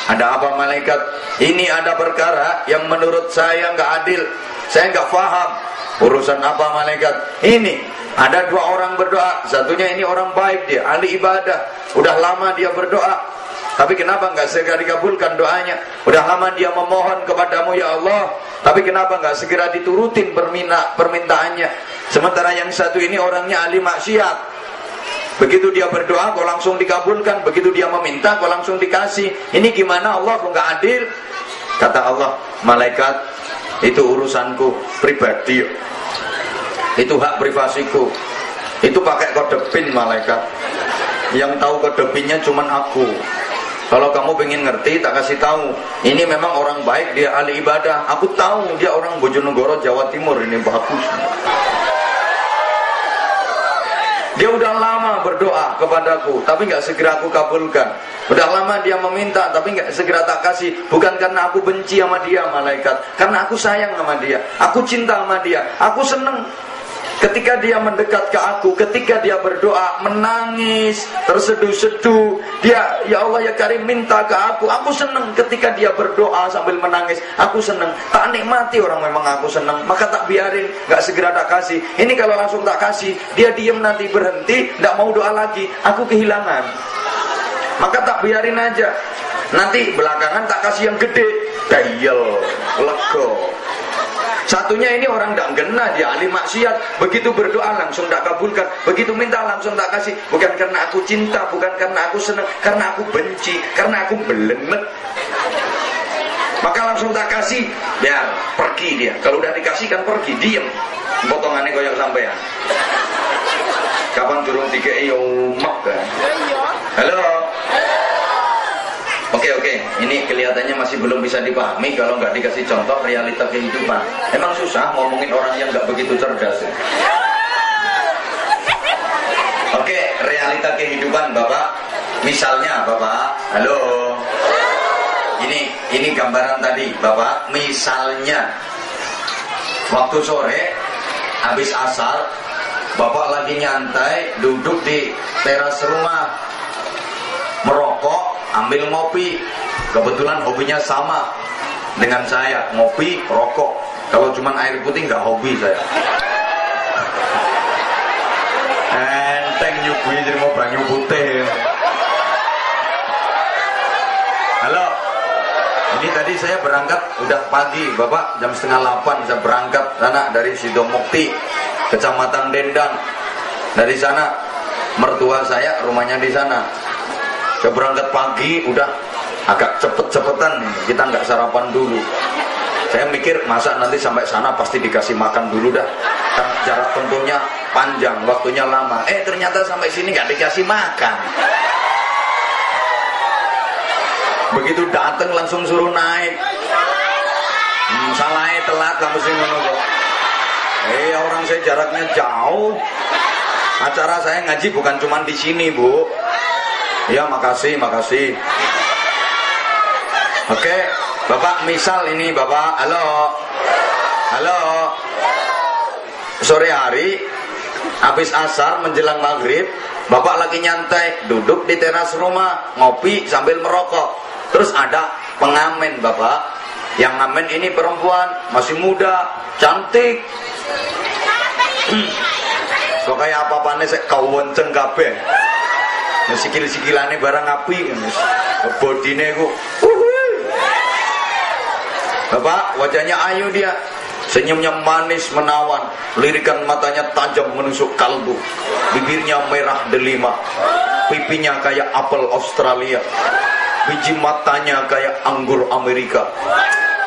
ada apa malaikat? Ini ada perkara yang menurut saya nggak adil, saya nggak paham. Urusan apa malaikat? Ini ada dua orang berdoa, satunya ini orang baik, dia ahli ibadah, udah lama dia berdoa, tapi kenapa nggak segera dikabulkan doanya? Udah lama dia memohon kepadamu ya Allah, tapi kenapa nggak segera diturutin permintaannya? Sementara yang satu ini orangnya ahli maksiat, begitu dia berdoa kok langsung dikabulkan, begitu dia meminta kok langsung dikasih. Ini gimana Allah, kok nggak adil? Kata Allah, malaikat, itu urusanku pribadi, itu hak privasiku, itu pakai kode PIN malaikat. Yang tahu kode PIN-nya cuman aku. Kalau kamu pengen ngerti, tak kasih tahu. Ini memang orang baik, dia ahli ibadah. Aku tahu dia orang Bojonegoro, Jawa Timur, ini bagus. Dia udah lama berdoa kepadaku, tapi nggak segera aku kabulkan. Udah lama dia meminta, tapi nggak segera tak kasih. Bukan karena aku benci sama dia malaikat, karena aku sayang sama dia, aku cinta sama dia, aku seneng. Ketika dia mendekat ke aku, ketika dia berdoa, menangis, terseduh-seduh, dia, ya Allah ya Karim, minta ke aku seneng. Ketika dia berdoa sambil menangis, aku seneng. Tak nikmati orang memang aku seneng, maka tak biarin, gak segera tak kasih. Ini kalau langsung tak kasih, dia diem nanti berhenti, gak mau doa lagi, aku kehilangan. Maka tak biarin aja. Nanti belakangan tak kasih yang gede, dayel, lego. Satunya ini orang tak genah, dia ahli maksiat. Begitu berdoa langsung tak kabulkan, begitu minta langsung tak kasih. Bukan karena aku cinta, bukan karena aku senang, karena aku benci, karena aku belemet. Maka langsung tak kasih, biar pergi dia. Kalau udah dikasih kan pergi, diem. Potongannya koyak sampean. Kapan turun 3 mak kan? Halo. Oke, ini kelihatannya masih belum bisa dipahami kalau nggak dikasih contoh realita kehidupan. Emang susah ngomongin orang yang nggak begitu cerdas. Oke, realita kehidupan Bapak. Misalnya Bapak, halo. Ini gambaran tadi Bapak. Misalnya waktu sore habis asar, Bapak lagi nyantai duduk di teras rumah, merokok, ambil ngopi. Kebetulan hobinya sama dengan saya, ngopi, rokok. Kalau cuma air putih nggak hobi saya. Enteng nyubui jadi mau banyu putih. Halo, ini tadi saya berangkat udah pagi Bapak, jam 7:30 saya berangkat sana dari Sidomukti, Kecamatan Dendang. Dari sana mertua saya rumahnya di sana. Saya berangkat pagi, udah agak cepet-cepetan, kita nggak sarapan dulu. Saya mikir masa nanti sampai sana pasti dikasih makan dulu dah. Kan jarak tempuhnya panjang, waktunya lama. Ternyata sampai sini nggak dikasih makan. Begitu datang langsung suruh naik. Salahnya telat kamu sih menunggu. Orang saya jaraknya jauh. Acara saya ngaji bukan cuma di sini, Bu. Ya, makasih. Oke, Bapak, misal ini Bapak, halo. Sore hari, habis asar menjelang maghrib, Bapak lagi nyantai, duduk di teras rumah, ngopi sambil merokok. Terus ada pengamen Bapak, yang ngamen ini perempuan, masih muda, cantik. So kayak apa-apanya saya kawenceng kabeh. Sikil-sikilane barang api, bodine ku. Bapak, wajahnya ayu dia. Senyumnya manis menawan, lirikan matanya tajam menusuk kalbu, bibirnya merah delima, pipinya kayak apel Australia, biji matanya kayak anggur Amerika.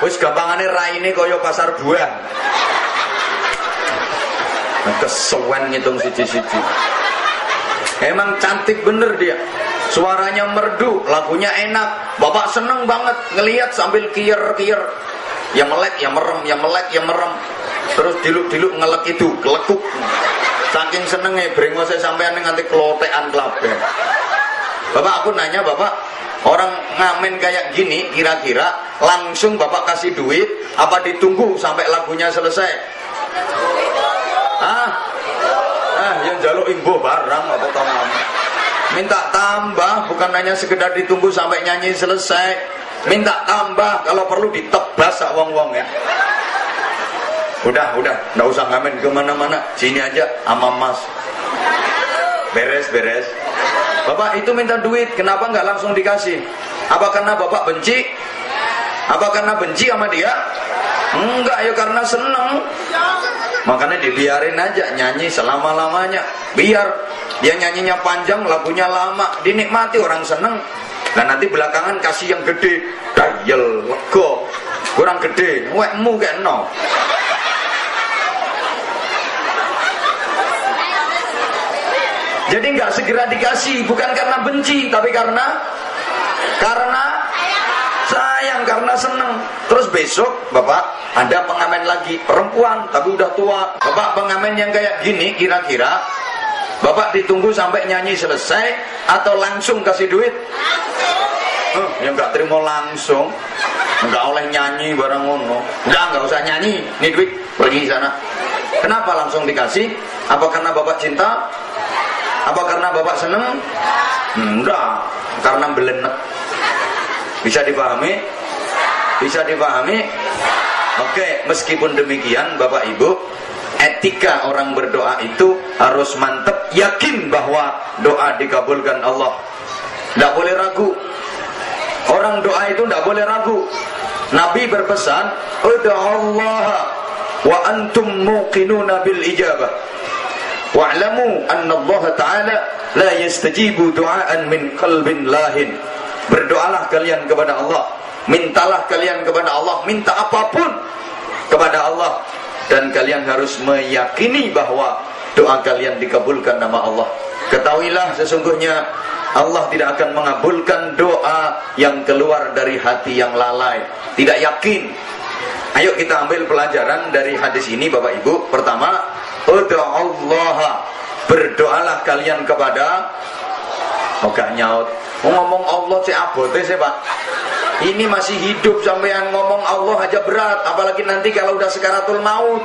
Wis gampangane raine kaya pasar buah. Kesuwen ngitung siji-siji. Emang cantik bener dia. Suaranya merdu, lagunya enak. Bapak seneng banget ngelihat sambil kiyer-kiyer. Ya melek, ya merem, ya melek, ya merem. Terus diluk-diluk ngelek itu, kelekuk. Saking senengnya brengose sampean nganti kelotekan kabeh. Bapak, aku nanya Bapak, orang ngamen kayak gini kira-kira langsung Bapak kasih duit apa ditunggu sampai lagunya selesai? Yang jaluk imbo barang apa tambah. Minta tambah, bukan hanya sekedar ditunggu sampai nyanyi selesai. Minta tambah, kalau perlu ditebas sak wong-wong ya. Udah, nggak usah ngamen kemana-mana, sini aja sama Mas. Beres. Bapak itu minta duit, kenapa nggak langsung dikasih? Apa karena Bapak benci? Apa karena benci sama dia? Enggak, ya karena seneng. Makanya dibiarin aja nyanyi selama-lamanya. Biar dia nyanyinya panjang, lagunya lama, dinikmati, orang seneng. Nah nanti belakangan kasih yang gede, dayel, lego, kurang gede, wekmu kayak no. Jadi nggak segera dikasih, bukan karena benci, tapi karena sayang, karena seneng. Terus besok Bapak ada pengamen lagi, perempuan tapi udah tua. Bapak pengamen yang kayak gini kira-kira Bapak ditunggu sampai nyanyi selesai atau langsung kasih duit? Ya nggak terima langsung, nggak oleh nyanyi barang ngono. Nggak usah nyanyi, ini duit pergi sana. Kenapa langsung dikasih? Apa karena Bapak cinta? Apa karena Bapak seneng? Enggak, karena belenek. Bisa dipahami? Bisa dipahami? Oke, meskipun demikian Bapak Ibu, etika orang berdoa itu harus mantap, yakin bahwa doa dikabulkan Allah. Tidak boleh ragu. Orang doa itu tidak boleh ragu. Nabi berpesan, ud'allaha wa antum muqinuna bil ijabah. Wa'lamu anna Allah Ta'ala la yastajibu du'aan min qalbin lahin. Berdoalah kalian kepada Allah, mintalah kalian kepada Allah, minta apapun kepada Allah, dan kalian harus meyakini bahwa doa kalian dikabulkan nama Allah. Ketahuilah sesungguhnya Allah tidak akan mengabulkan doa yang keluar dari hati yang lalai, tidak yakin. Ayo kita ambil pelajaran dari hadis ini Bapak Ibu. Pertama, ud'allaha, berdoalah kalian kepada. Gak nyaut. Ngomong Allah cek abote sih Pak. Ini masih hidup sampean ngomong Allah aja berat, apalagi nanti kalau udah sekaratul maut.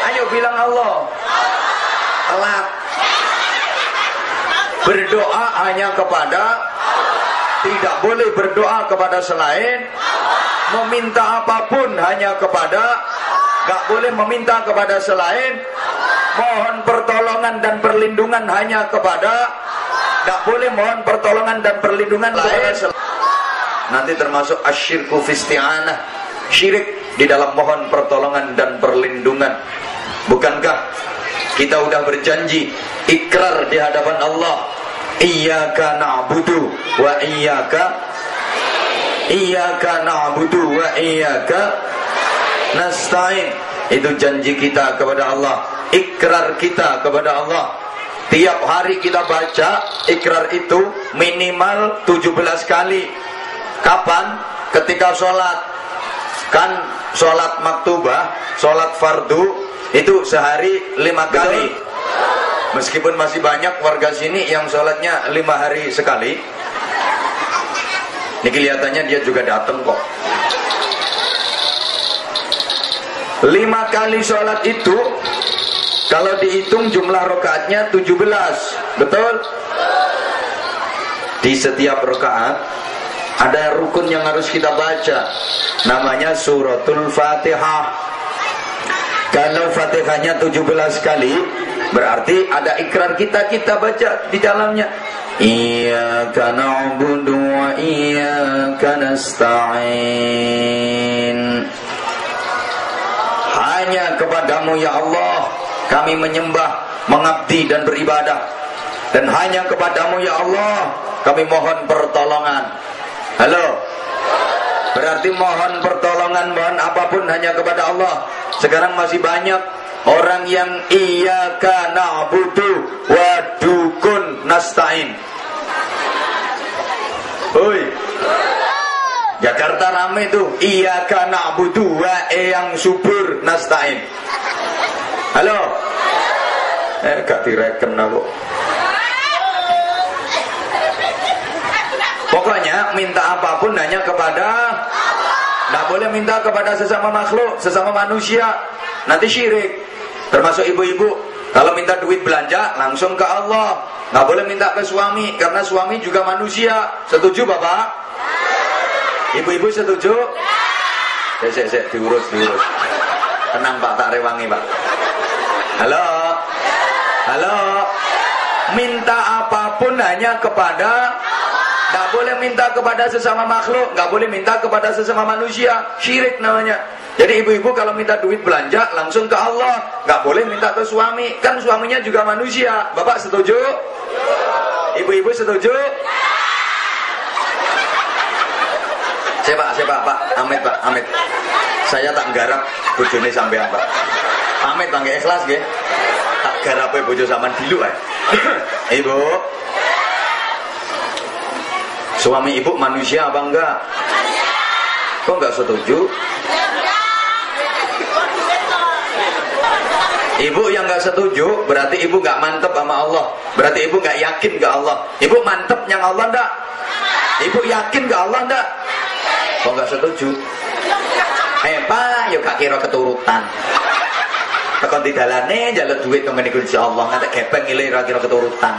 Ayo bilang Allah. Telat. Berdoa hanya kepada, tidak boleh berdoa kepada selain. Meminta apapun hanya kepada, gak boleh meminta kepada selain. Mohon pertolongan dan perlindungan hanya kepada, gak boleh mohon pertolongan dan perlindungan lain. Nanti termasuk asyirku fisti'anah, syirik di dalam mohon pertolongan dan perlindungan. Bukankah kita udah berjanji, ikrar di hadapan Allah, iyyaka na'budu wa iyyaka na'budu wa iyyaka nasta'in. Itu janji kita kepada Allah, ikrar kita kepada Allah. Tiap hari kita baca ikrar itu minimal 17 kali. Kapan? Ketika sholat. Kan sholat maktubah, sholat fardu itu sehari 5 kali. Meskipun masih banyak warga sini yang sholatnya 5 hari sekali. Ini kelihatannya dia juga datang kok. 5 kali sholat itu kalau dihitung jumlah rakaatnya 17. Betul? Di setiap rakaat ada rukun yang harus kita baca, namanya suratul Fatihah. Kalau Fatihahnya 17 kali, Berarti ada ikrar kita baca di dalamnya. Iyyaka na'budu wa iyyaka nasta'in. Hanya kepadamu ya Allah kami menyembah, mengabdi dan beribadah. Dan hanya kepadamu ya Allah kami mohon pertolongan. Halo. Berarti mohon pertolongan, mohon apapun hanya kepada Allah. Sekarang masih banyak orang yang iyyaka na'budu wa dukun nasta'in. Oi. Jakarta rame tuh, iyyaka na'budu wa yang subur nasta'in. Halo. Gak direken aku. Pokoknya minta apapun hanya kepada Allah. Nggak boleh minta kepada sesama makhluk, sesama manusia. Nanti syirik. Termasuk ibu-ibu, kalau minta duit belanja langsung ke Allah. Nggak boleh minta ke suami, karena suami juga manusia. Setuju Bapak? Ibu-ibu setuju? Diurus. Tenang Pak, tak rewangi Pak. Halo. Minta apapun hanya kepada Allah. Nggak boleh minta kepada sesama makhluk, nggak boleh minta kepada sesama manusia. Syirik namanya. Jadi ibu-ibu kalau minta duit belanja langsung ke Allah, nggak boleh minta ke suami, kan suaminya juga manusia. Bapak setuju? Ibu-ibu setuju? Siapa Pak? Amit. Saya tak garap bojone sampean Pak. Amit Bang, ikhlas nggih. Tak garape bojo sampean dilu ae. Ibu. Suami ibu manusia apa enggak? Kok enggak setuju? Ibu yang enggak setuju berarti ibu enggak mantep sama Allah. Berarti ibu enggak yakin ke Allah. Ibu mantep yang Allah enggak? Ibu yakin ke Allah enggak? Kok enggak setuju? Pak, yuk gak kira keturutan. Tekan di dalane njaluk duit nang ngene Gusti Allah, ngantek gepeng ile ra kira keturutan.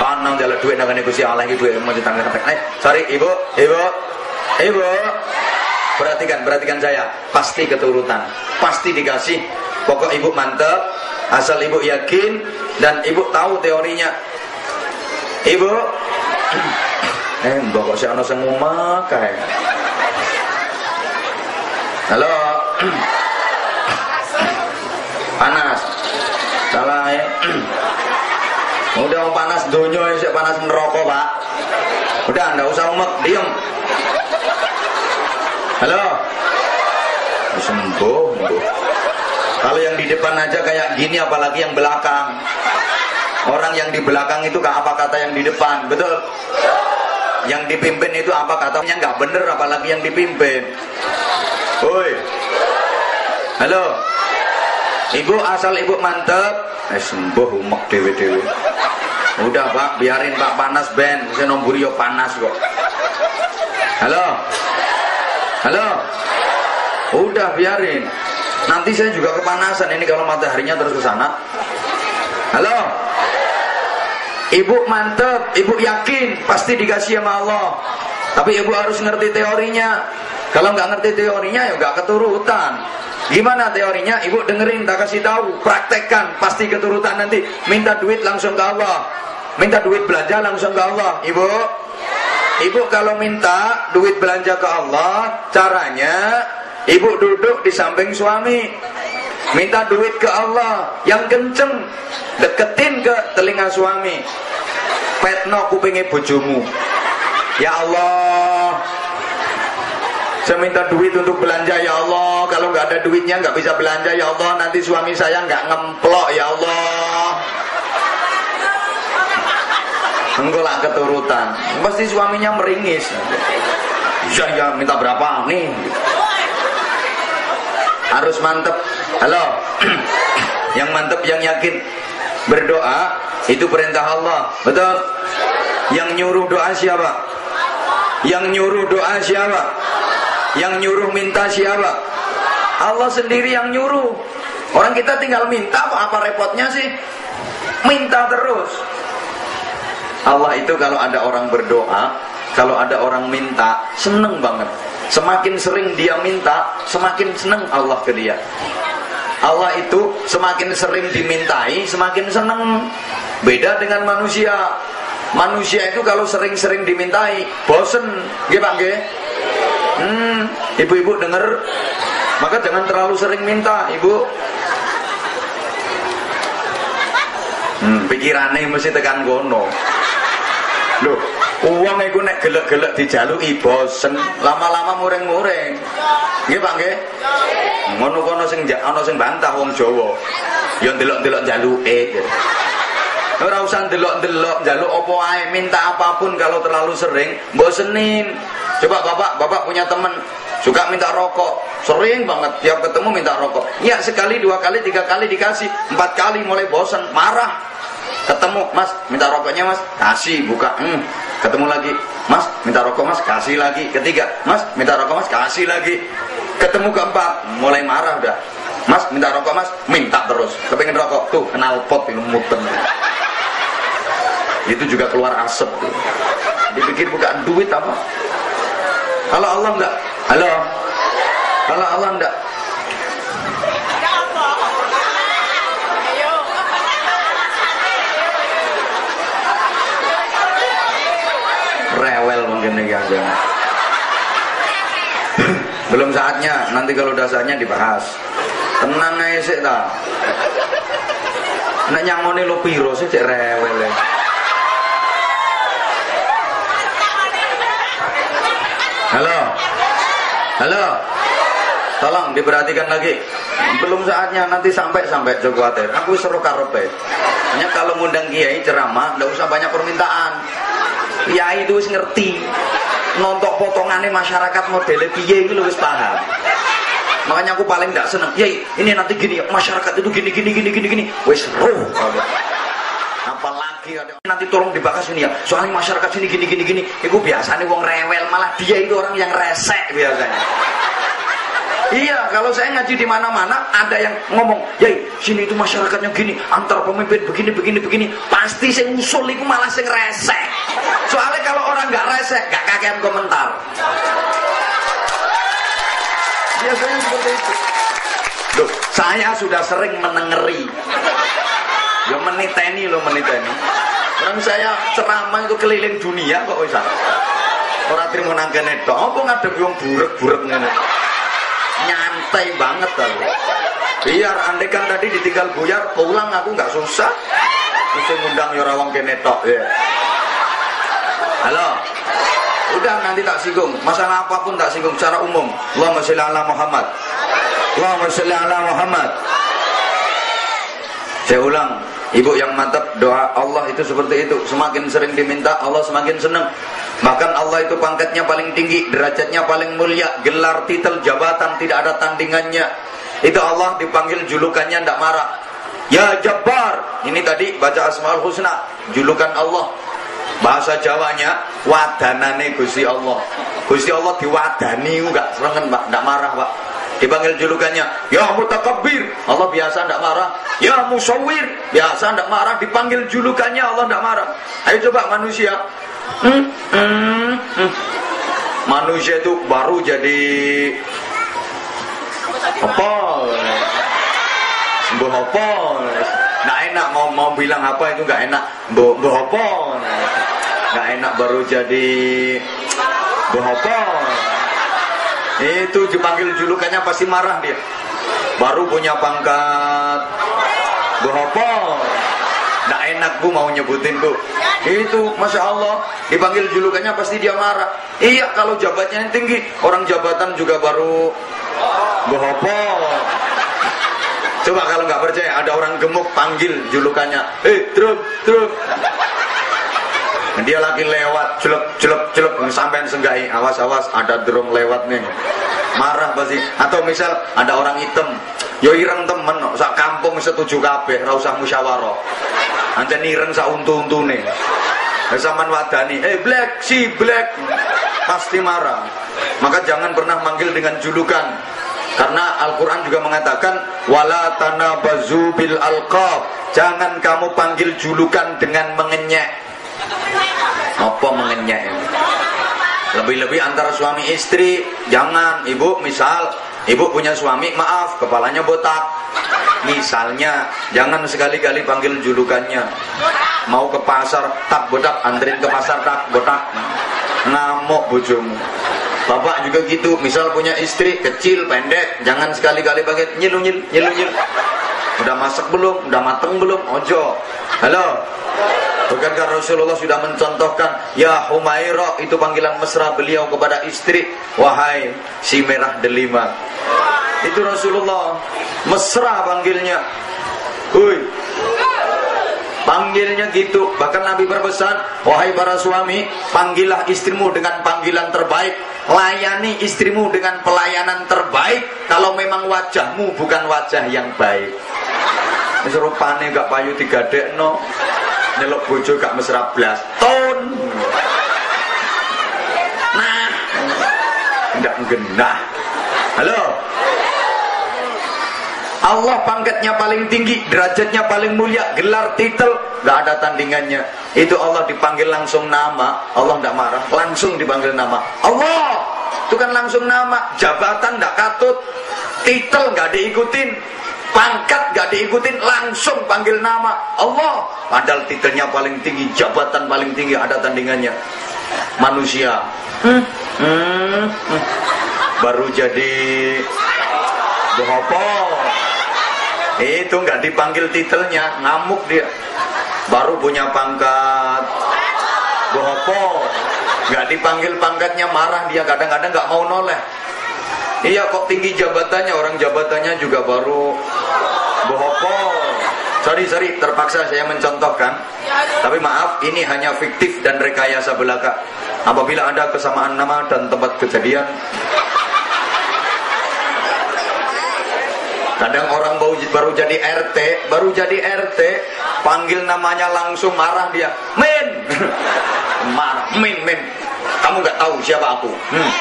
Kanang njaluk duit nang ngene Gusti Allah iki duit mau ditangkap kepek. Sorry Ibu. Perhatikan saya, pasti keturutan, pasti dikasih. Pokok Ibu mantep, asal Ibu yakin dan Ibu tahu teorinya. Ibu, mbok kok sik ana sing ngomong kae. Halo. Panas. Salah ya. Udah panas donya sik panas neraka, Pak. Udah enggak usah umek, diem. Halo. Sembuh. Kalau yang di depan aja kayak gini apalagi yang belakang. Orang yang di belakang itu gak apa kata yang di depan, betul? Yang dipimpin itu apa katanya nggak bener apalagi yang dipimpin. Woi. Halo. Ibu asal ibu mantep, sembuh umek dewe-dewe. Udah Pak, biarin Pak panas ben, saya nomburi yo panas kok. Halo. Udah biarin. Nanti saya juga kepanasan ini kalau mataharinya terus ke sana. Halo. Ibu mantep, ibu yakin pasti dikasih sama Allah. Tapi ibu harus ngerti teorinya. Kalau nggak ngerti teorinya ya nggak keturutan. Gimana teorinya? Ibu dengerin, tak kasih tahu, praktekkan, pasti keturutan nanti. Minta duit langsung ke Allah. Minta duit belanja langsung ke Allah. Ibu kalau minta duit belanja ke Allah, caranya ibu duduk di samping suami. Minta duit ke Allah yang kenceng, deketin ke telinga suami. Petno kupinge bojomu. Ya Allah, saya minta duit untuk belanja ya Allah. Kalau nggak ada duitnya nggak bisa belanja ya Allah. Nanti suami saya nggak ngemplok ya Allah. Enggak lah keturutan. Pasti suaminya meringis. Ya minta berapa nih? Harus mantep. Halo. Yang mantep, yang yakin. Berdoa itu perintah Allah, betul? Yang nyuruh doa siapa? Yang nyuruh doa siapa? Yang nyuruh minta siapa? Allah sendiri yang nyuruh. Orang kita tinggal minta, apa repotnya sih? Minta terus. Allah itu kalau ada orang berdoa, kalau ada orang minta, seneng banget. Semakin sering dia minta, semakin seneng Allah ke dia. Allah itu semakin sering dimintai semakin seneng. Beda dengan manusia. Manusia itu kalau sering-sering dimintai bosen, nggih Pak nggih? Ibu-ibu dengar, maka jangan terlalu sering minta, Ibu. Pikirannya mesti tekan kono. Loh, uang itu nek gelek-gelek dijaluki bosen, lama-lama mureng-mureng. Nggih Pak nggih? Ngono kono sing ana sing bantah wong Jawa. Ya ndelok-ndelok jaluke. Ora usah ndelok-ndelok njaluk apa ae, minta apapun kalau terlalu sering bosenin. Coba bapak punya teman suka minta rokok, sering banget tiap ketemu minta rokok. Ya sekali, 2 kali, 3 kali dikasih, 4 kali mulai bosen, marah. Ketemu, Mas minta rokoknya Mas, kasih, buka. Ketemu lagi, Mas minta rokok Mas, kasih lagi. Ketiga, Mas minta rokok Mas, kasih lagi. Ketemu keempat, mulai marah udah. Mas minta rokok Mas, minta terus. Kepengen rokok, tuh kenal pot ini muter. Itu juga keluar asap tuh. Dipikir bukan duit apa? Kalau Allah enggak? Halo? Kalau Allah enggak? Rewel mungkin nih aja. Belum saatnya, nanti kalau udah saatnya dibahas. Tenang aja sih ta. Nek nyangoni lo piro sih cek rewel ya. Halo, tolong diperhatikan lagi. Belum saatnya, nanti sampai Joko Ater. Aku seru karepe. Hanya kalau ngundang kiai ceramah, nggak usah banyak permintaan. Kiai itu wis ngerti. Nontok potongannya masyarakat modelnya piye itu wis paham. Makanya aku paling nggak seneng. Kiai, ini nanti gini, masyarakat itu gini. Wis seru. Apalagi ada nanti tolong dibahas ini ya, soalnya masyarakat sini gini. Itu biasanya wong rewel, malah dia itu orang yang resek biasanya. Iya, kalau saya ngaji di mana-mana ada yang ngomong, "Yai, sini itu masyarakatnya gini, antar pemimpin begini." Pasti saya usul itu malah sing resek. Soalnya kalau orang nggak resek, nggak kakean komentar. Biasanya seperti itu. Loh, saya sudah sering menengeri. Ya meniteni. Orang saya ceramah itu keliling dunia kok bisa. Orang terima nangkene tok. Apa ngadep wong burek-burek ngene. Nyantai banget aku. Biar andekan tadi ditinggal buyar, pulang aku nggak susah. Terus ngundang ya wong kene tok ya. Halo. Udah nanti tak singgung. Masalah apapun tak singgung secara umum. Allahumma sholli ala Muhammad. Allahumma sholli ala Muhammad. Saya ulang, ibu yang mantap, doa Allah itu seperti itu. Semakin sering diminta, Allah semakin senang. Bahkan Allah itu pangkatnya paling tinggi, derajatnya paling mulia, gelar, titel, jabatan tidak ada tandingannya. Itu Allah dipanggil julukannya tidak marah. Ya Jabbar, ini tadi baca Asmaul Husna, julukan Allah. Bahasa Jawanya, wadanane Gusti Allah. Gusti Allah diwadani enggak selengen Pak, tidak marah Pak. Dipanggil julukannya, ya Mutakabbir, Allah biasa tidak marah. Ya Musawwir, biasa tidak marah. Dipanggil julukannya Allah tidak marah. Ayo coba manusia. Manusia itu baru jadi apa? Mbah apa? Nggak enak mau bilang apa itu nggak enak. Mbah apa? Nggak enak baru jadi mbah apa? Itu dipanggil julukannya pasti marah dia. Baru punya pangkat Bohopol, nggak enak bu mau nyebutin bu. Itu Masya Allah dipanggil julukannya pasti dia marah. Iya kalau jabatannya tinggi, orang jabatan juga baru Bohopol. Coba kalau nggak percaya, ada orang gemuk panggil julukannya, truk. Dia lagi lewat, celep, sampai senggai, awas, ada drum lewat nih, marah pasti. Atau misal ada orang hitam, yo ireng temen, sak kampung setuju kabeh, ra usah musyawarah. Ancen ireng sak untu-untune. Saman wadani, black, si black, pasti marah. Maka jangan pernah manggil dengan julukan. Karena Al-Quran juga mengatakan wala tanabazu bil alqab, jangan kamu panggil julukan dengan mengenyek. Apa mengenyek? Lebih-lebih antara suami istri, jangan. Ibu misal Ibu punya suami, maaf, kepalanya botak. Misalnya, jangan sekali-kali panggil julukannya. Mau ke pasar, tak botak, anterin ke pasar, tak botak. Ngamuk bojomu. Bapak juga gitu, misal punya istri kecil, pendek, jangan sekali-kali panggil nyil-nyil. Udah masak belum? Udah mateng belum? Ojo. Halo. Bukankah Rasulullah sudah mencontohkan ya Humairah, itu panggilan mesra beliau kepada istri, wahai si merah delima. Itu Rasulullah mesra panggilnya. Hui. Panggilnya gitu. Bahkan Nabi berpesan, wahai para suami, panggillah istrimu dengan panggilan terbaik, layani istrimu dengan pelayanan terbaik. Kalau memang wajahmu bukan wajah yang baik, rupane gak payu digadekno, nyelok bojo gak mesra blas ton. Nah, ndak genah. Halo. Allah pangkatnya paling tinggi, derajatnya paling mulia, gelar titel gak ada tandingannya. Itu Allah dipanggil langsung nama, Allah ndak marah, langsung dipanggil nama. Allah itu kan langsung nama, jabatan ndak katut, titel gak diikutin, pangkat gak diikutin, langsung panggil nama Allah. Padahal titelnya paling tinggi, jabatan paling tinggi, ada tandingannya. Manusia baru jadi bohopo, itu nggak dipanggil titelnya, ngamuk dia. Baru punya pangkat bohopo, nggak dipanggil pangkatnya, marah dia, kadang-kadang nggak mau noleh. Iya kok tinggi jabatannya, orang jabatannya juga baru bohopo. Sorry, terpaksa saya mencontohkan. Tapi maaf, ini hanya fiktif dan rekayasa belaka. Apabila ada kesamaan nama dan tempat kejadian, kadang orang baru jadi RT, panggil namanya langsung marah dia. Min, marah, min. Kamu nggak tahu siapa aku?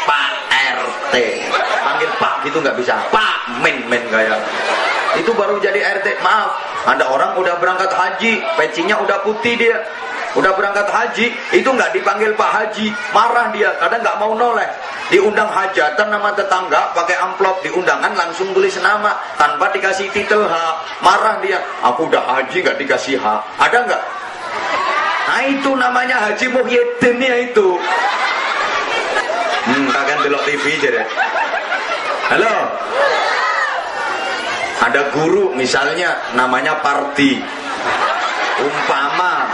Pak RT. Panggil Pak gitu nggak bisa. Pak, min kayak. Itu baru jadi RT. Maaf, ada orang udah berangkat haji, pecinya udah putih dia. Udah berangkat haji, itu nggak dipanggil Pak Haji, marah dia, kadang nggak mau noleh. Diundang hajatan nama tetangga, pakai amplop, di undangan langsung tulis nama, tanpa dikasih titel H, marah dia. Aku udah haji nggak dikasih H, ada nggak? Nah itu namanya Haji Muhyiddin ya itu. Kalian delok TV aja deh. Halo. Ada guru misalnya namanya Parti, umpama.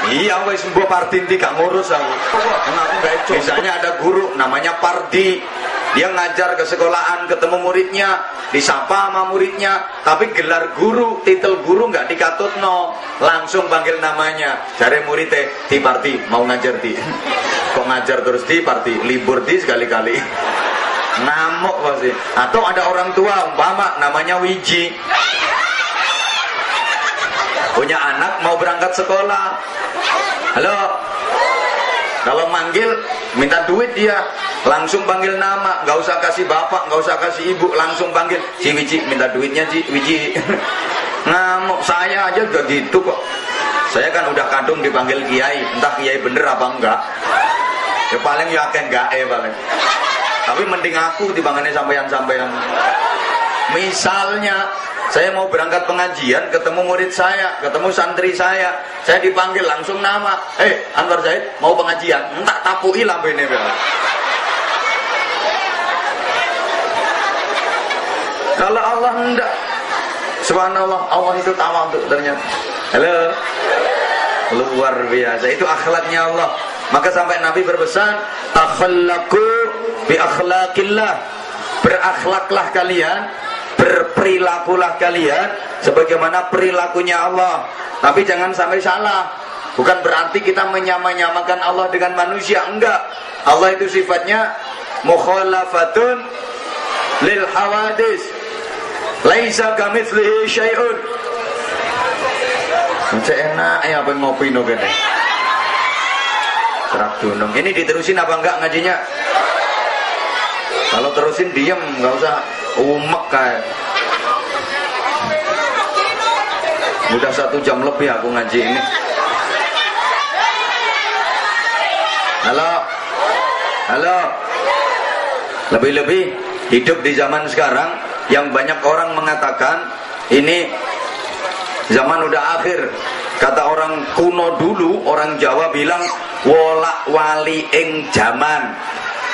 Iya, wes mbok Parti gak ngurus aku. Misalnya ada guru namanya Pardi, dia ngajar ke sekolahan, ketemu muridnya, disapa sama muridnya, tapi gelar guru, titel guru nggak dikatutno, langsung panggil namanya. Cari muridnya, di Parti mau ngajar di. Kok ngajar terus di Parti, libur di sekali-kali. Ngamuk pasti. Atau ada orang tua umpama namanya Wiji, punya anak mau berangkat sekolah. Halo. Kalau manggil minta duit dia, langsung panggil nama, nggak usah kasih bapak, nggak usah kasih ibu, langsung panggil si Wiji, minta duitnya si Wiji. Ngamuk, saya aja udah gitu kok. Saya kan udah kadung dipanggil kiai, entah kiai bener apa enggak. Ya paling ya akan gae paling. Tapi mending aku dibangunnya sampean-sampean. Misalnya saya mau berangkat pengajian, ketemu murid saya, ketemu santri saya dipanggil langsung nama. Anwar Zaid mau pengajian, entak tapui lambene bel. Kalau Allah enggak, subhanallah, Allah itu tawadhu ternyata. Halo. Luar biasa, itu akhlaknya Allah. Maka sampai Nabi berpesan, akhlaqu bi akhlaqillah. Berakhlaklah kalian, berperilakulah kalian sebagaimana perilakunya Allah. Tapi jangan sampai salah. Bukan berarti kita menyamakan Allah dengan manusia, enggak. Allah itu sifatnya mukhalafatun lil hawadis. Laisa kamitslihi syai'un. Macam enak ya apa ngopi no gede. Serak dunung. Ini diterusin apa enggak ngajinya? Kalau terusin diem, enggak usah umek kayak. Udah 1 jam lebih aku ngaji ini. Halo. Halo. Lebih-lebih hidup di zaman sekarang yang banyak orang mengatakan ini zaman udah akhir. Kata orang kuno dulu, orang Jawa bilang wolak wali ing zaman.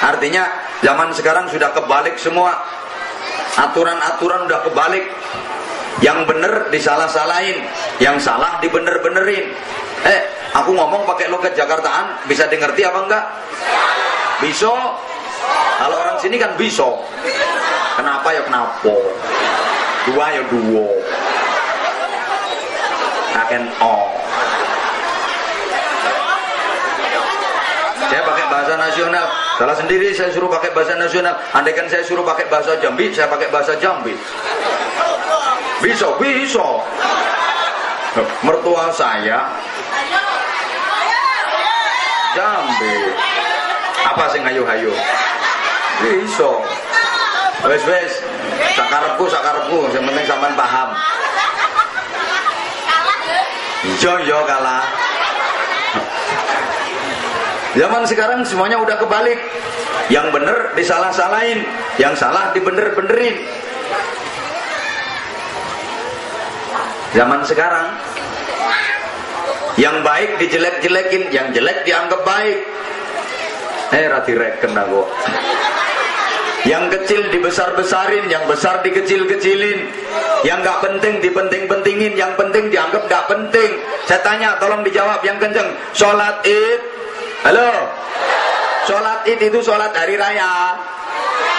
Artinya zaman sekarang sudah kebalik semua. Aturan-aturan udah kebalik. Yang bener disalah-salahin, yang salah dibener-benerin. Aku ngomong pakai logat Jakartaan, bisa dimengerti apa enggak? Bisa. Kalau orang sini kan bisa. Kenapa ya kenapa? Dua ya dua. Akan Saya pakai bahasa nasional. Salah sendiri saya suruh pakai bahasa nasional. Andaikan saya suruh pakai bahasa Jambi, saya pakai bahasa Jambi. Bisa. Mertua saya Jambi. Apa sing hayu-hayu? Bisa. Wes. Sakarepku, yang penting sampean paham. Yo kalah. Zaman sekarang semuanya udah kebalik. Yang bener disalah-salahin, yang salah dibener-benerin. Zaman sekarang yang baik dijelek-jelekin, yang jelek dianggap baik. Rati reken aku. Yang kecil dibesar-besarin, yang besar dikecil-kecilin. Yang gak penting dipenting-pentingin, yang penting dianggap gak penting. Saya tanya, tolong dijawab yang kenceng. Sholat Id. Halo. Sholat Id itu sholat hari raya.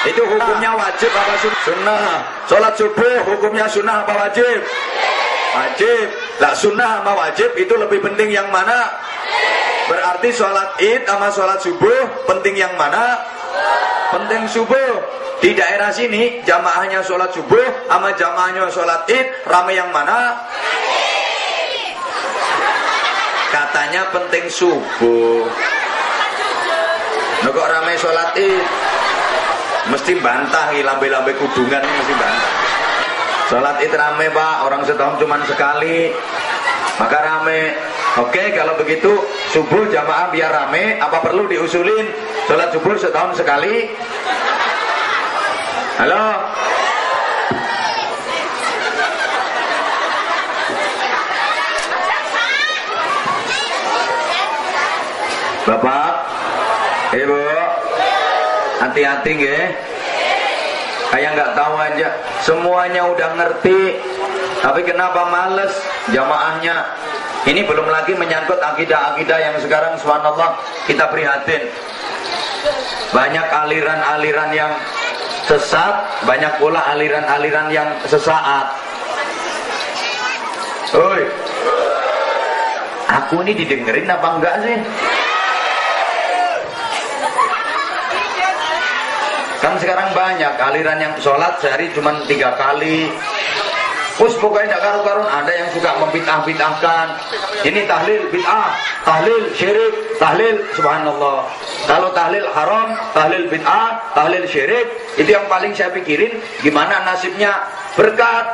Itu hukumnya wajib apa sunnah? Sholat subuh hukumnya sunnah apa wajib? Wajib. Lah sunnah sama wajib itu lebih penting yang mana? Berarti sholat Id sama sholat subuh penting yang mana? Penting subuh. Di daerah sini jamaahnya sholat subuh sama jamaahnya sholat Id, rame yang mana? Katanya penting subuh. Kok rame sholat Id? Mesti bantah, lambe-lambe kudungan mesti bantah. Sholat Id rame pak, orang setahun cuma sekali, maka rame. Oke, kalau begitu subuh jamaah biar rame, apa perlu diusulin sholat subuh setahun sekali? Halo? Bapak, Ibu, hati-hati nggih. Kayak nggak tahu aja, semuanya udah ngerti, tapi kenapa males jamaahnya? Ini belum lagi menyangkut akidah-akidah yang sekarang subhanallah kita prihatin. Banyak aliran-aliran yang sesat, banyak pula aliran-aliran yang sesaat. Oi, aku ini didengerin apa enggak sih? Kan sekarang banyak aliran yang sholat sehari cuma 3 kali. Us pokoknya tidak karu-karun. Ada yang suka membid'ah-bid'ahkan. Ini tahlil bid'ah, tahlil syirik, tahlil subhanallah. Kalau tahlil haram, tahlil bid'ah, tahlil syirik, itu yang paling saya pikirin gimana nasibnya berkat.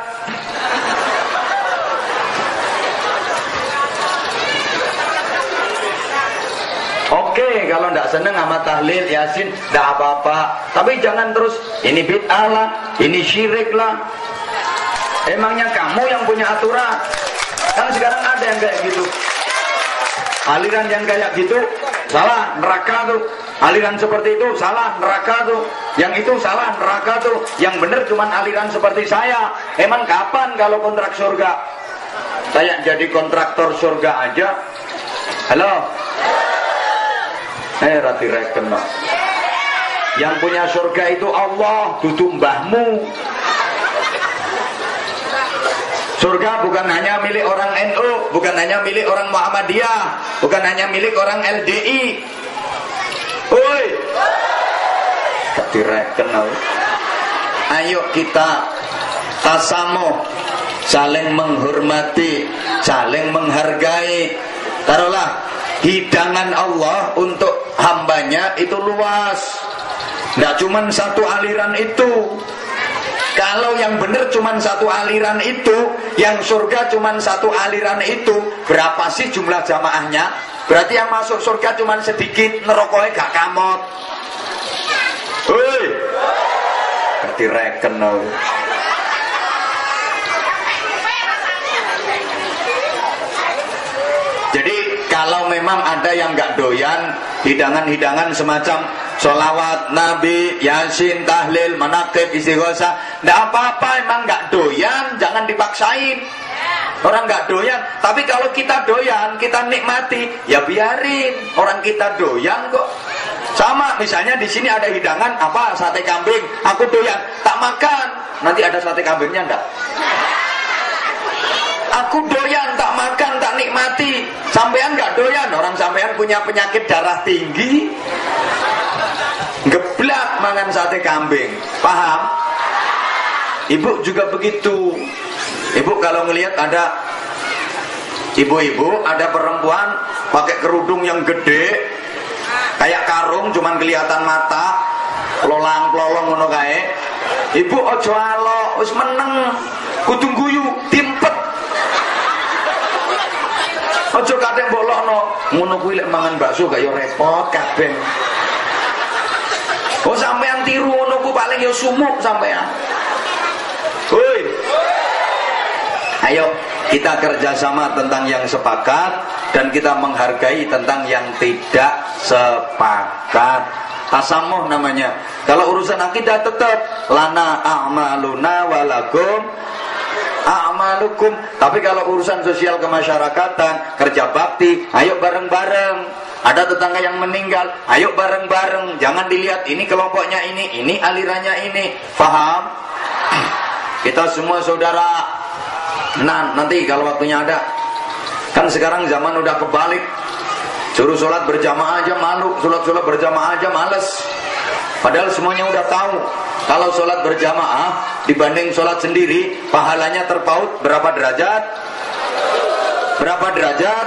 Oke, kalau tidak seneng sama tahlil yasin, tidak apa-apa. Tapi jangan terus ini bid'ah lah, ini syirik lah. Emangnya kamu yang punya aturan? Kan sekarang ada yang kayak gitu. Aliran yang kayak gitu salah, neraka tuh. Aliran seperti itu salah, neraka tuh. Yang itu salah, neraka tuh. Yang benar cuman aliran seperti saya. Emang kapan kalau kontrak surga? Saya jadi kontraktor surga aja. Halo? Rati reken. Yang punya surga itu Allah, dudu mbahmu. Surga bukan hanya milik orang NU, bukan hanya milik orang Muhammadiyah, bukan hanya milik orang LDI. Oi, direken. Ayo kita tasamuh, saling menghormati, saling menghargai. Taruhlah hidangan Allah untuk hambanya itu luas. Tidak cuma satu aliran itu. Kalau yang benar cuma satu aliran itu, yang surga cuma satu aliran itu, berapa sih jumlah jamaahnya? Berarti yang masuk surga cuma sedikit, nerokoknya gak kamot. Hei, direken. Jadi kalau memang ada yang nggak doyan hidangan-hidangan semacam sholawat, nabi, yasin, tahlil, manaqib, istighosah, nggak apa-apa. Emang nggak doyan, jangan dipaksain. Orang nggak doyan, tapi kalau kita doyan, kita nikmati, ya biarin. Orang kita doyan kok. Sama misalnya di sini ada hidangan apa, sate kambing, aku doyan, tak makan. Nanti ada sate kambingnya enggak? Aku doyan, tak makan, tak nikmati. Sampean nggak doyan, orang sampean punya penyakit darah tinggi, geblak mangan sate kambing. Paham? Ibu juga begitu. Ibu kalau ngelihat ada ibu-ibu, ada perempuan pakai kerudung yang gede kayak karung, cuman kelihatan mata, lolang-lolong ngono kae. Ibu ojo alo, wis meneng, kudu guyu, timpet. Ojo kadek bolokno, ngono kuwi lek mangan bakso gak yo repot kabeh. Oh sampean tiru ngono ku paling yo sumuk sampean. Woi. Ayo kita kerjasama tentang yang sepakat dan kita menghargai tentang yang tidak sepakat. Tasamuh namanya. Kalau urusan akidah tetap lana a'maluna walakum a'malukum. Tapi kalau urusan sosial kemasyarakatan, kerja bakti, ayo bareng-bareng. Ada tetangga yang meninggal, ayo bareng-bareng. Jangan dilihat ini kelompoknya ini alirannya ini. Paham? Kita semua saudara. Nah, nanti kalau waktunya ada. Kan sekarang zaman udah kebalik. Suruh sholat berjamaah aja malu, sholat berjamaah aja males. Padahal semuanya udah tahu. Kalau sholat berjamaah dibanding sholat sendiri, pahalanya terpaut berapa derajat? Berapa derajat?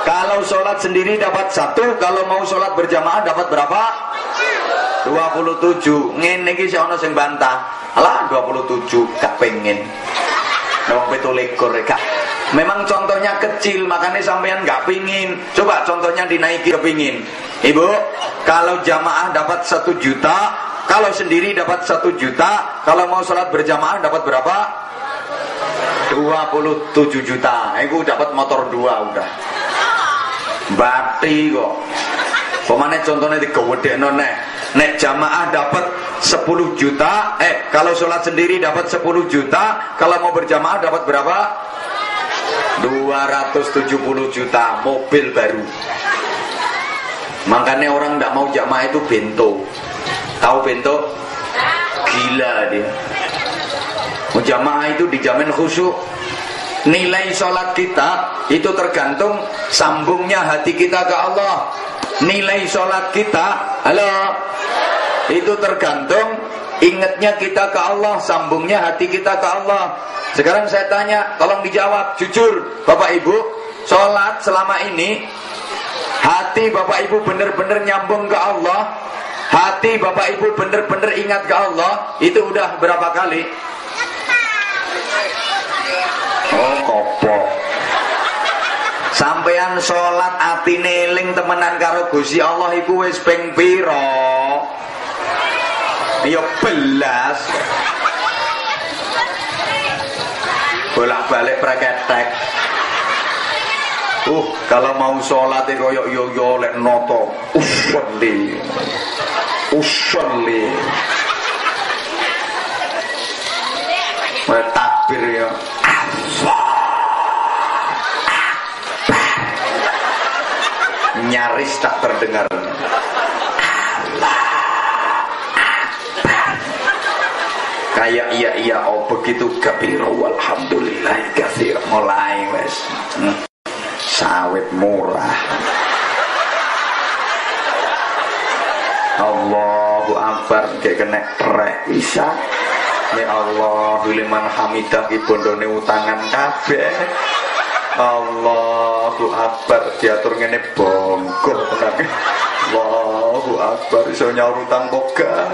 Kalau sholat sendiri dapat 1, kalau mau sholat berjamaah dapat berapa? 27. Ngene iki ana sing bantah. Alah 27 gak pengen. Wong 17 kak. Memang contohnya kecil, makanya sampean nggak pingin. Coba contohnya dinaiki kepingin. Ibu, kalau jamaah dapat 1 juta, kalau sendiri dapat 1 juta, kalau mau sholat berjamaah dapat berapa? 27 juta. Ibu dapat motor 2 udah. Bati kok. Pemane contohnya digawedekno neh. Nek jamaah dapat 10 juta, kalau sholat sendiri dapat 10 juta, kalau mau berjamaah dapat berapa? 270 juta, mobil baru. Makanya orang tidak mau jamaah itu bento. Tahu bento? Gila dia. Jamaah itu dijamin khusyuk. Nilai sholat kita itu tergantung sambungnya hati kita ke Allah. Nilai sholat kita, halo, itu tergantung ingatnya kita ke Allah, sambungnya hati kita ke Allah. Sekarang saya tanya, tolong dijawab jujur, Bapak Ibu, sholat selama ini hati Bapak Ibu benar-benar nyambung ke Allah, hati Bapak Ibu benar-benar ingat ke Allah, itu udah berapa kali? Oh kopok. Sampean sholat atine eling temenan karo Gusti Allah iku wis ping pira? Ya belas. Bolak-balik praketek. Kalau mau sholat koyok yo lek noto. Usolli. Takbir ya. Nyaris tak terdengar. Kayak iya oh begitu kabir walhamdulillah katsir mulai wes sawit murah. Allahu akbar kayak kena trek bisa. Ya Allah liman hamidah ibondone utangan kabeh. Allahu akbar diatur ngene bongkok tenan. Allahu akbar iso nyaur utang boga.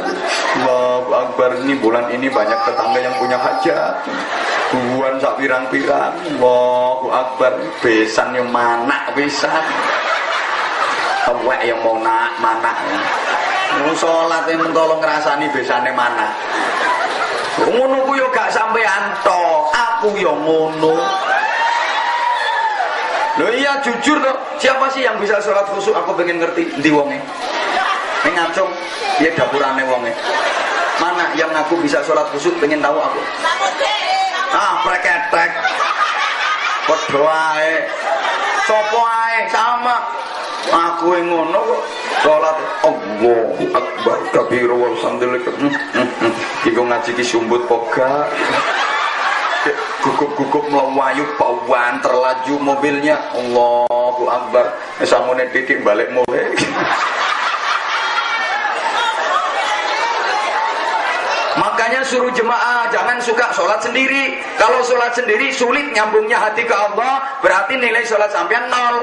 Allahu akbar ini bulan ini banyak tetangga yang punya hajat. Buan sak pirang-pirang. Allahu akbar besan yang manak pisan. Awak yang mau nak manak. Mau sholat yang mentolong ngerasani besane mana. Ngono ku yo gak sampean tok, aku yo ngono. Loh iya jujur kok, siapa sih yang bisa sholat khusyuk? Aku pengen ngerti ndi wonge. Ning ngacung, piye dapurane wonge. Mana yang aku bisa sholat khusyuk, pengen tahu aku. Ah, preketek. Padha ae. Sopo ae sama. Aku yang ngono kok sholat Allahu Akbar kabiru walhamdulillah. Iku ngaji ki sumbut poga. Gugup-gugup melayu pawan terlaju mobilnya. Allahu Akbar. Samune titik balik mulai. Makanya suruh jemaah jangan suka sholat sendiri. Kalau sholat sendiri sulit nyambungnya hati ke Allah, berarti nilai sholat sampean 0.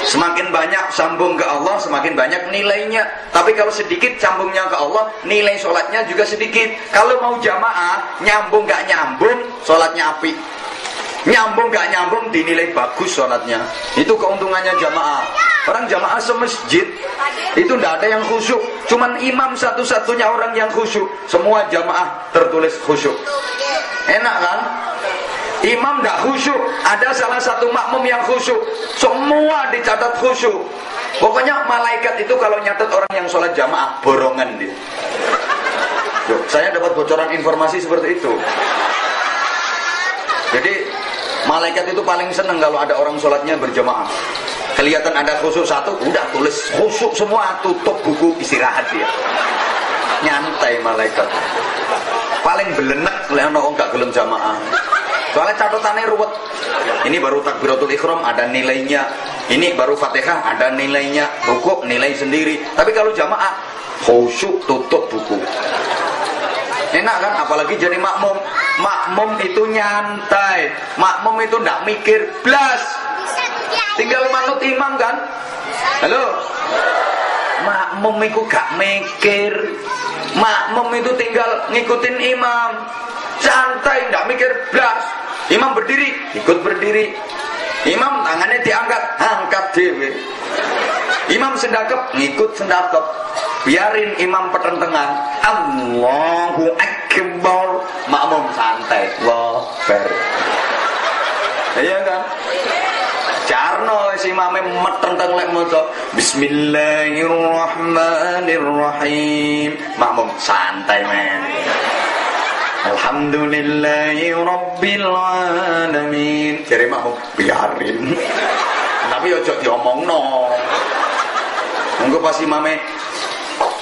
Semakin banyak sambung ke Allah, semakin banyak nilainya. Tapi kalau sedikit sambungnya ke Allah, nilai sholatnya juga sedikit. Kalau mau jamaah, nyambung gak nyambung, sholatnya api. Nyambung gak nyambung, dinilai bagus sholatnya. Itu keuntungannya jamaah. Orang jamaah semasjid, itu tidak ada yang khusyuk. Cuman imam satu-satunya orang yang khusyuk. Semua jamaah tertulis khusyuk. Enak kan? Imam tidak khusyuk, ada salah satu makmum yang khusyuk, semua dicatat khusyuk. Pokoknya malaikat itu kalau nyatet orang yang sholat jamaah, borongan dia. Saya dapat bocoran informasi seperti itu. Jadi malaikat itu paling senang kalau ada orang sholatnya berjamaah. Kelihatan ada khusyuk satu, udah tulis khusyuk semua, tutup buku, istirahat dia. Nyantai malaikat. Paling belenek kalau orang gak gelem jamaah. Soalnya catatannya ruwet. Ini baru takbiratul ikhram ada nilainya. Ini baru Fatihah ada nilainya. Rukuk nilai sendiri. Tapi kalau jamaah khusyuk tutup buku. Enak kan? Apalagi jadi makmum. Makmum itu nyantai. Makmum itu ndak mikir blas. Tinggal manut imam kan? Halo? Makmum itu gak mikir. Makmum itu tinggal ngikutin imam. Santai, ndak mikir blas. Imam berdiri, ikut berdiri. Imam tangannya diangkat, angkat dewe. Imam sendakep, ngikut sendakep. Biarin imam pertentangan. Allahu Akbar. Makmum santai. Allahu Akbar. Iya kan? Carno si imame metenteng lek maca Bismillahirrahmanirrahim. Makmum santai men. Alhamdulillahi Rabbil Alamin. Jadi makmum biarin. Tapi ojo diomongno. Monggo pas imame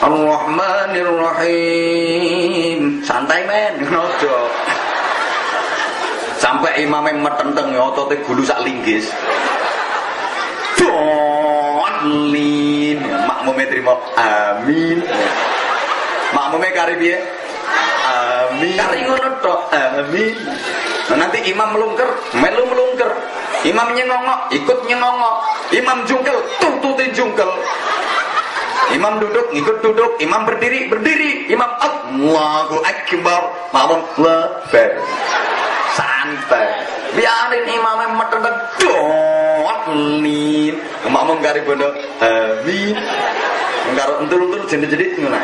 Ar-Rahmanir-Rahim. Santai men, ojo. Sampai imame metenteng otote gulu sak linggis. Dolin. Makmume trimo amin. Makmume kari piye? Amin. Kari ngono tok. Amin. Nanti imam melungker, melu melungker. Imam nyengongok, ikut nyengongok. Imam jungkel, tututin jungkel. Imam duduk, ikut duduk. Imam berdiri, berdiri. Imam Allahu Akbar. Makmum lebar. Santai. Biarin imamnya metendek. Dolin. Makmum kari bondo. Amin. Karo entul-entul jenis-jenis ngono.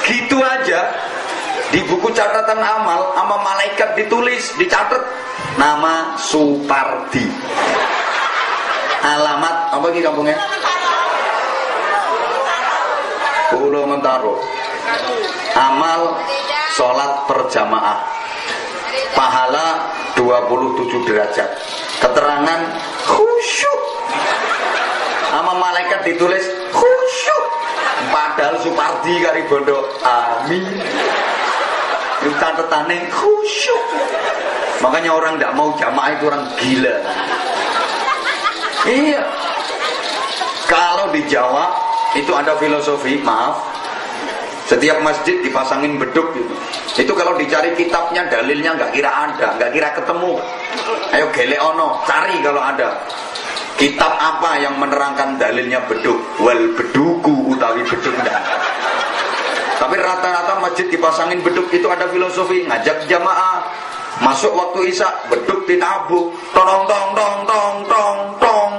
Gitu aja. Di buku catatan amal sama malaikat ditulis, dicatat nama Supardi. Alamat apa lagi kampungnya? Pulau Mentaro. Amal sholat berjamaah. Pahala 27 derajat. Keterangan khusyuk. Sama malaikat ditulis khusyuk. Padahal Supardi kari bondo. Amin. Itu catatannya khusyuk. Makanya orang tidak mau jamaah itu orang gila. Iya. Kalau di Jawa itu ada filosofi, maaf, setiap masjid dipasangin beduk gitu. Itu kalau dicari kitabnya, dalilnya nggak kira ada, nggak kira ketemu. Ayo gelek ono, cari kalau ada. Kitab apa yang menerangkan dalilnya beduk? Wal beduku utawi beduk enggak. Tapi rata-rata masjid dipasangin beduk itu ada filosofi, ngajak jamaah. Masuk waktu isya, beduk ditabuk. Tong tong tong tong tong tong.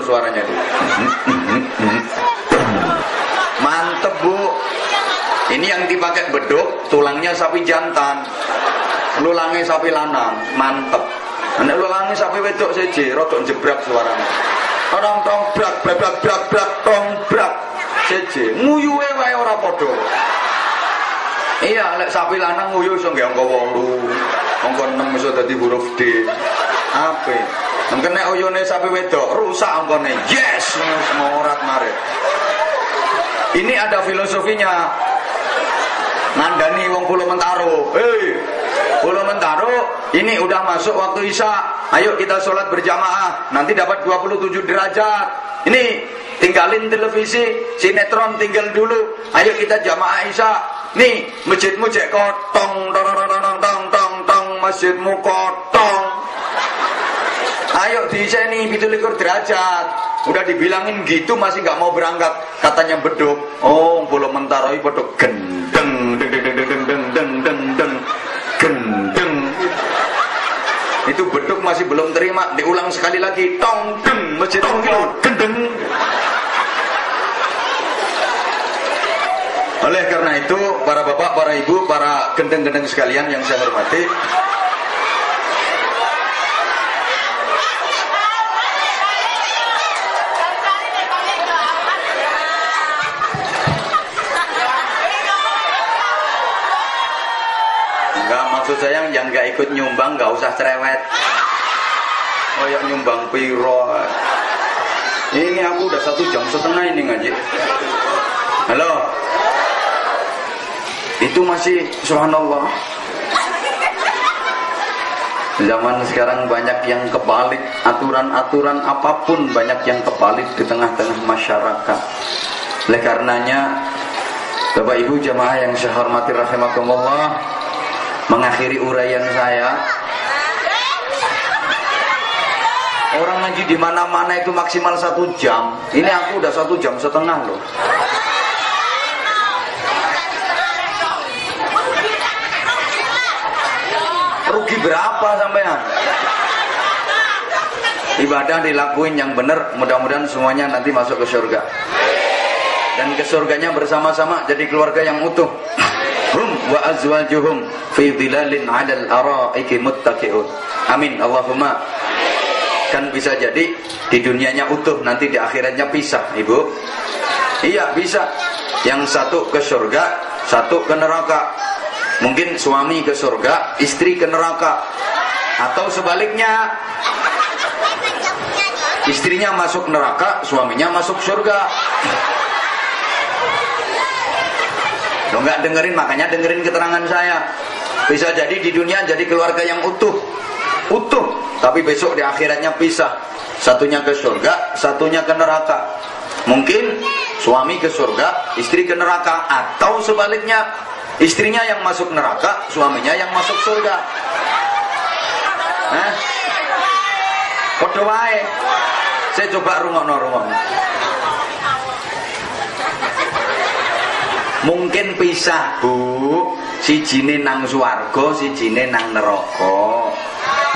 suaranya itu. Mantep Bu. Ini yang dipakai beduk, tulangnya sapi jantan, tulangnya sapi lanang, mantep. Nek tulangnya sapi wedok seje, rodok jebrak suaranya. Orang tong brak brak brak brak brak tong brak seje, nguyuhe wae ora padha. Iya, lek sapi lanang nguyu iso nggih angka 8, angka 6 iso dadi huruf D. Ape? Mungkin nek uyune sapi wedok rusak angkane. Yes, ngorat mare. Ini ada filosofinya. Ngandani wong Pulau Mentaro. Hei, Pulau Mentaro, ini udah masuk waktu Isya. Ayo kita sholat berjamaah. Nanti dapat 27 derajat. Ini tinggalin televisi, sinetron tinggal dulu. Ayo kita jamaah Isya. Nih, masjidmu cek kotong, tong tong tong tong tong, masjidmu kotong. Ayo disini 27 derajat. Udah dibilangin gitu masih nggak mau berangkat. Katanya beduk. Oh, Pulau Mentaro itu beduk gendeng, deng deng deng deng deng deng deng gendeng. Itu beduk masih belum terima. Diulang sekali lagi. Tong deng, masjid tong gendeng. Oleh karena itu, para bapak, para ibu, para gendeng-gendeng sekalian yang saya hormati, enggak, maksud saya yang nggak ikut nyumbang nggak usah cerewet. Oh ya nyumbang piro. Ini aku udah 1,5 jam ini ngaji. Halo. Itu masih subhanallah. Zaman sekarang banyak yang kebalik, aturan-aturan apapun banyak yang kebalik di tengah-tengah masyarakat. Oleh karenanya, Bapak Ibu jamaah yang saya hormati rahimakumullah, mengakhiri uraian saya. Orang ngaji di mana-mana itu maksimal 1 jam. Ini aku udah 1,5 jam loh. Rugi berapa sampean? Ibadah dilakuin yang benar, mudah-mudahan semuanya nanti masuk ke surga. Dan ke surganya bersama-sama jadi keluarga yang utuh. Hum wa azwajuhum fi dhilalin 'alal araiki muttaqi'un. Amin Allahumma. Kan bisa jadi di dunianya utuh, nanti di akhiratnya pisah, Ibu. Iya, bisa. Yang satu ke surga, satu ke neraka. Mungkin suami ke surga, istri ke neraka. Atau sebaliknya, istrinya masuk neraka, suaminya masuk surga. Lo nggak dengerin, makanya dengerin keterangan saya. Bisa jadi di dunia jadi keluarga yang utuh, tapi besok di akhiratnya pisah. Satunya ke surga, satunya ke neraka. Mungkin suami ke surga, istri ke neraka. Atau sebaliknya, istrinya yang masuk neraka, suaminya yang masuk surga. Padha wae. Saya coba rungokno. Mungkin pisah, Bu. Sijine nang swarga, sijine nang neraka.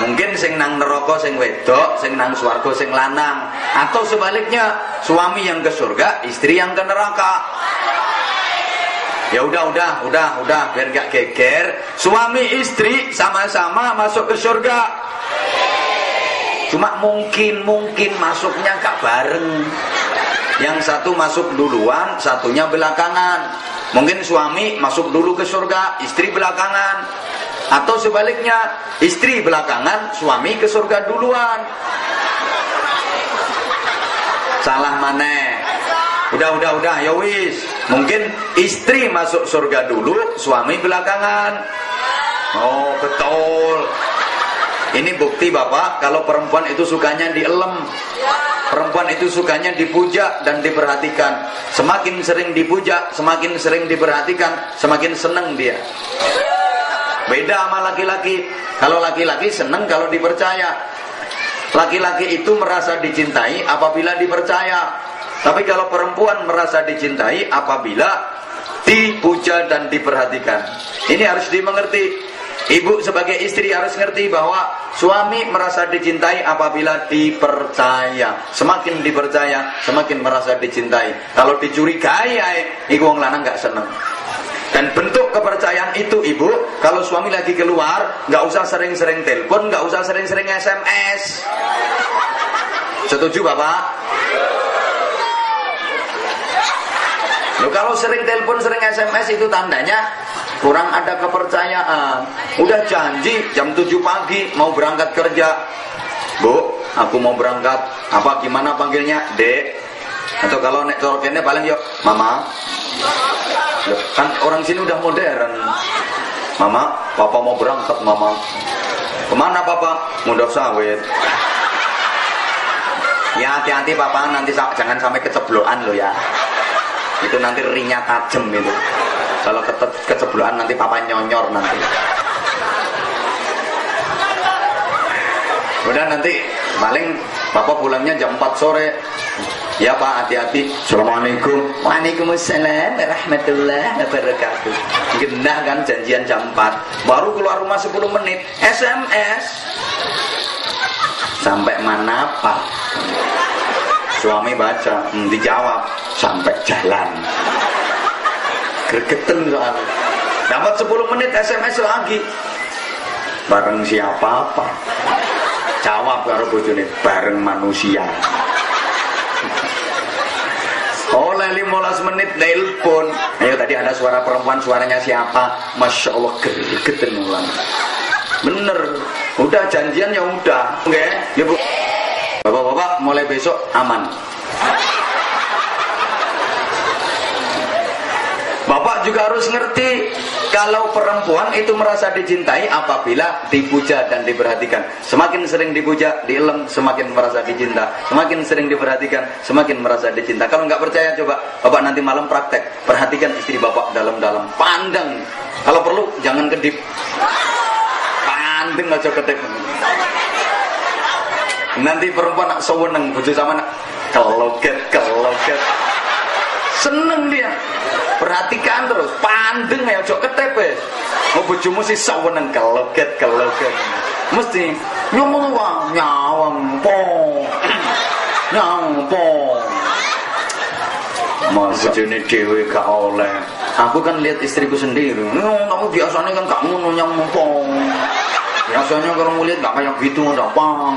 Mungkin sing nang neraka sing wedok, sing nang swarga sing lanang. Atau sebaliknya, suami yang ke surga, istri yang ke neraka. Ya udah biar gak geger. Suami istri sama-sama masuk ke surga. Cuma mungkin masuknya gak bareng. Yang satu masuk duluan, satunya belakangan. Mungkin suami masuk dulu ke surga, istri belakangan. Atau sebaliknya, istri belakangan, suami ke surga duluan. Salah maneh. Udah, ya wis. Mungkin istri masuk surga dulu, suami belakangan. Oh, betul. Ini bukti Bapak, kalau perempuan itu sukanya dielem. Perempuan itu sukanya dipuja dan diperhatikan. Semakin sering dipuja, semakin sering diperhatikan, semakin senang dia. Beda sama laki-laki. Kalau laki-laki senang kalau dipercaya. Laki-laki itu merasa dicintai apabila dipercaya. Tapi kalau perempuan merasa dicintai apabila dipuja dan diperhatikan. Ini harus dimengerti. Ibu sebagai istri harus ngerti bahwa suami merasa dicintai apabila dipercaya. Semakin dipercaya, semakin merasa dicintai. Kalau dicurigai, iku wong lanang gak seneng. Dan bentuk kepercayaan itu ibu, kalau suami lagi keluar, gak usah sering-sering telepon, gak usah sering-sering SMS. Setuju Bapak? Loh, kalau sering telepon, sering SMS itu tandanya kurang ada kepercayaan. Udah janji jam 7 pagi mau berangkat kerja. Bu, aku mau berangkat. Apa gimana panggilnya? Dek. Atau kalau nek corokennya paling yuk, Mama. Loh, kan orang sini udah modern. Mama, Papa mau berangkat, Mama. Kemana Papa? Mudah sawit. Ya hati-hati Papa, nanti jangan sampai keceblokan lo ya. Itu nanti ringnya tajam itu. Kalau keceblokan nanti Papa nyonyor nanti. Udah nanti paling Bapak pulangnya jam 4 sore. Ya Pak, hati-hati. Assalamualaikum. Waalaikumsalam warahmatullahi wabarakatuh. Genah kan janjian jam 4. Baru keluar rumah 10 menit SMS. Sampai mana Pak? Suami baca, dijawab sampai jalan. Gregeten soalnya. Dapat 10 menit SMS lagi. Bareng siapa Pak? Jawab karo bojone, bareng manusia. Oleh 15 menit telepon. Ayo tadi ada suara perempuan, suaranya siapa? Masya Allah, gregeten ulang. Bener, udah janjian ya udah. Oke, ya Bu. Bapak-bapak mulai besok aman. Bapak juga harus ngerti kalau perempuan itu merasa dicintai apabila dipuja dan diperhatikan. Semakin sering dipuja, dielem, semakin merasa dicinta. Semakin sering diperhatikan, semakin merasa dicinta. Kalau nggak percaya coba Bapak nanti malam praktek. Perhatikan istri Bapak dalam-dalam, pandang. Kalau perlu jangan kedip. Pandang aja kedip. Nanti perempuan nak seweneng bojo sama nak keloget. Seneng dia. Perhatikan terus, pandeng ya ojo ketep wis. Mau bojomu sih seweneng keloget. Mesti nyomong wae nyawang po. Mas bojone dhewe gak oleh. Aku kan lihat istriku sendiri. Kamu biasanya kan gak ngono nyawang po. Biasanya kalau ngeliat gak kayak gitu ada apa?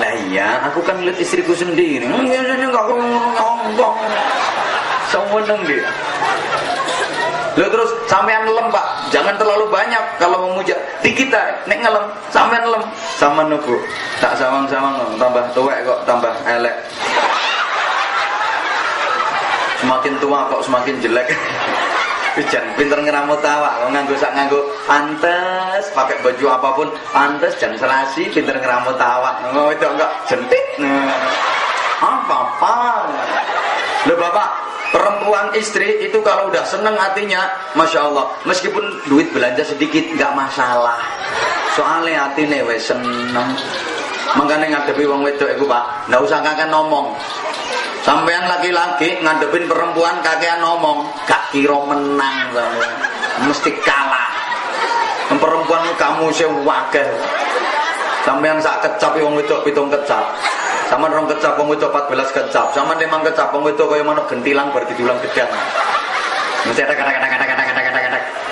Lah iya, aku kan lihat istriku sendiri. Biasanya gak kayak ngomong. Seweneng dia. Lalu terus sampean ngelem Pak, jangan terlalu banyak kalau memuja. Di kita nek ngelem, sampean ngelem sama nubu. Tak sawang-sawang tambah tuwek kok tambah elek. Semakin tua kok semakin jelek. Jangan pinter ngeramut tawa, nganggo pantes, pakai baju apapun pantes, jangan serasi, pinter ngeramut tawa. Itu enggak jentik. Apa? Loh Bapak, perempuan istri itu kalau udah seneng hatinya, Masya Allah, meskipun duit belanja sedikit nggak masalah. Soalnya hatinya wes seneng. Makanya ngadepi wong wedok itu Pak, nggak usah kakek ngomong. Sampean laki-laki ngadepin perempuan kakean ngomong, gak kira menang sampean. Mesti kalah. Perempuan kamu sewakeh. Sampean sak kecap wong wedok 7 kecap. Sama rong kecap wong wedok 14 kecap. Sama 5 kecap wong wedok kaya manuk gentilang bar didulang gedang. Mesti kata.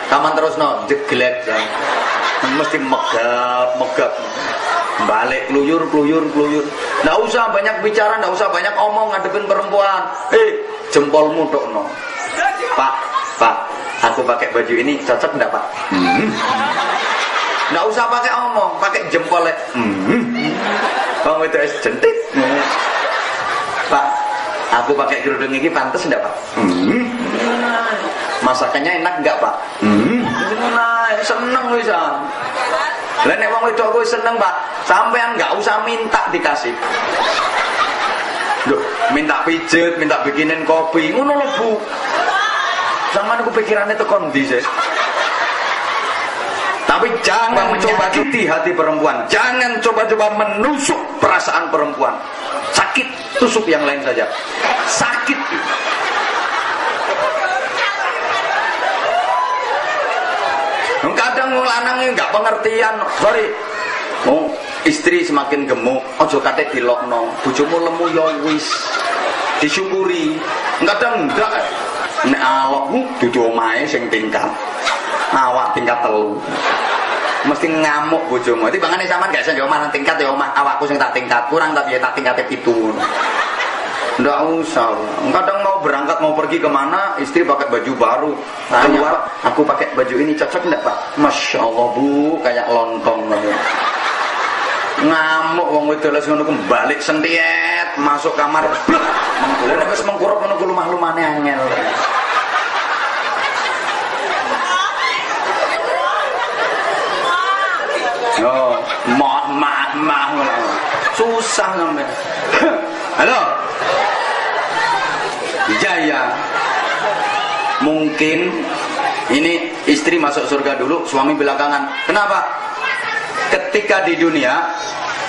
Taman terus no jeglek. Mesti megap. Balik keluyur. Nggak usah banyak bicara, nggak usah banyak omong ngadepin perempuan. Jempolmu dokno. Pak, aku pakai baju ini cocok nggak Pak? Nggak usah pakai omong, pakai jempolnya. Bang itu es jentik. Pak, aku pakai kerudung ini pantas nggak Pak? Masakannya enak nggak Pak? Seneng bisa. Lah nek wong wedok kuwi seneng, Pak, sampean enggak usah minta dikasih. Loh, minta pijet, minta bikinin kopi, ngono lho, Bu. Sampeyan ku pikirane tekon ndi sih? Tapi jangan menyakiti hati perempuan. Jangan coba-coba menusuk perasaan perempuan. Sakit, tusuk yang lain saja. Sakit. Kadang kadang wong lanang enggak pengertian. Sorry. Oh, istri semakin gemuk, aja kate dilokno. Bojomu lemu ya wis. Disyukuri. Kadang enggak. Nek awakmu dudu omahe sing tingkat. Awak tingkat 3. Mesti ngamuk bojomu. Dadi bangane sampean gak iso yo omah tingkat ya omah awakku sing tak tingkat. Kurang tapi ya tak tingkate 7. Nggak usah. Kadang mau berangkat mau pergi kemana, istri pakai baju baru. Keluar, aku pakai baju ini cocok enggak Pak? Masya Allah Bu, kayak lontong. Ngamuk wong wedok les ngono balik sentiet masuk kamar. Mengkulo wis mengkurep ngono ku lumah-lumane angel. Oh, mah susah sampe. Halo. Jaya. Mungkin ini istri masuk surga dulu, suami belakangan. Kenapa? Ketika di dunia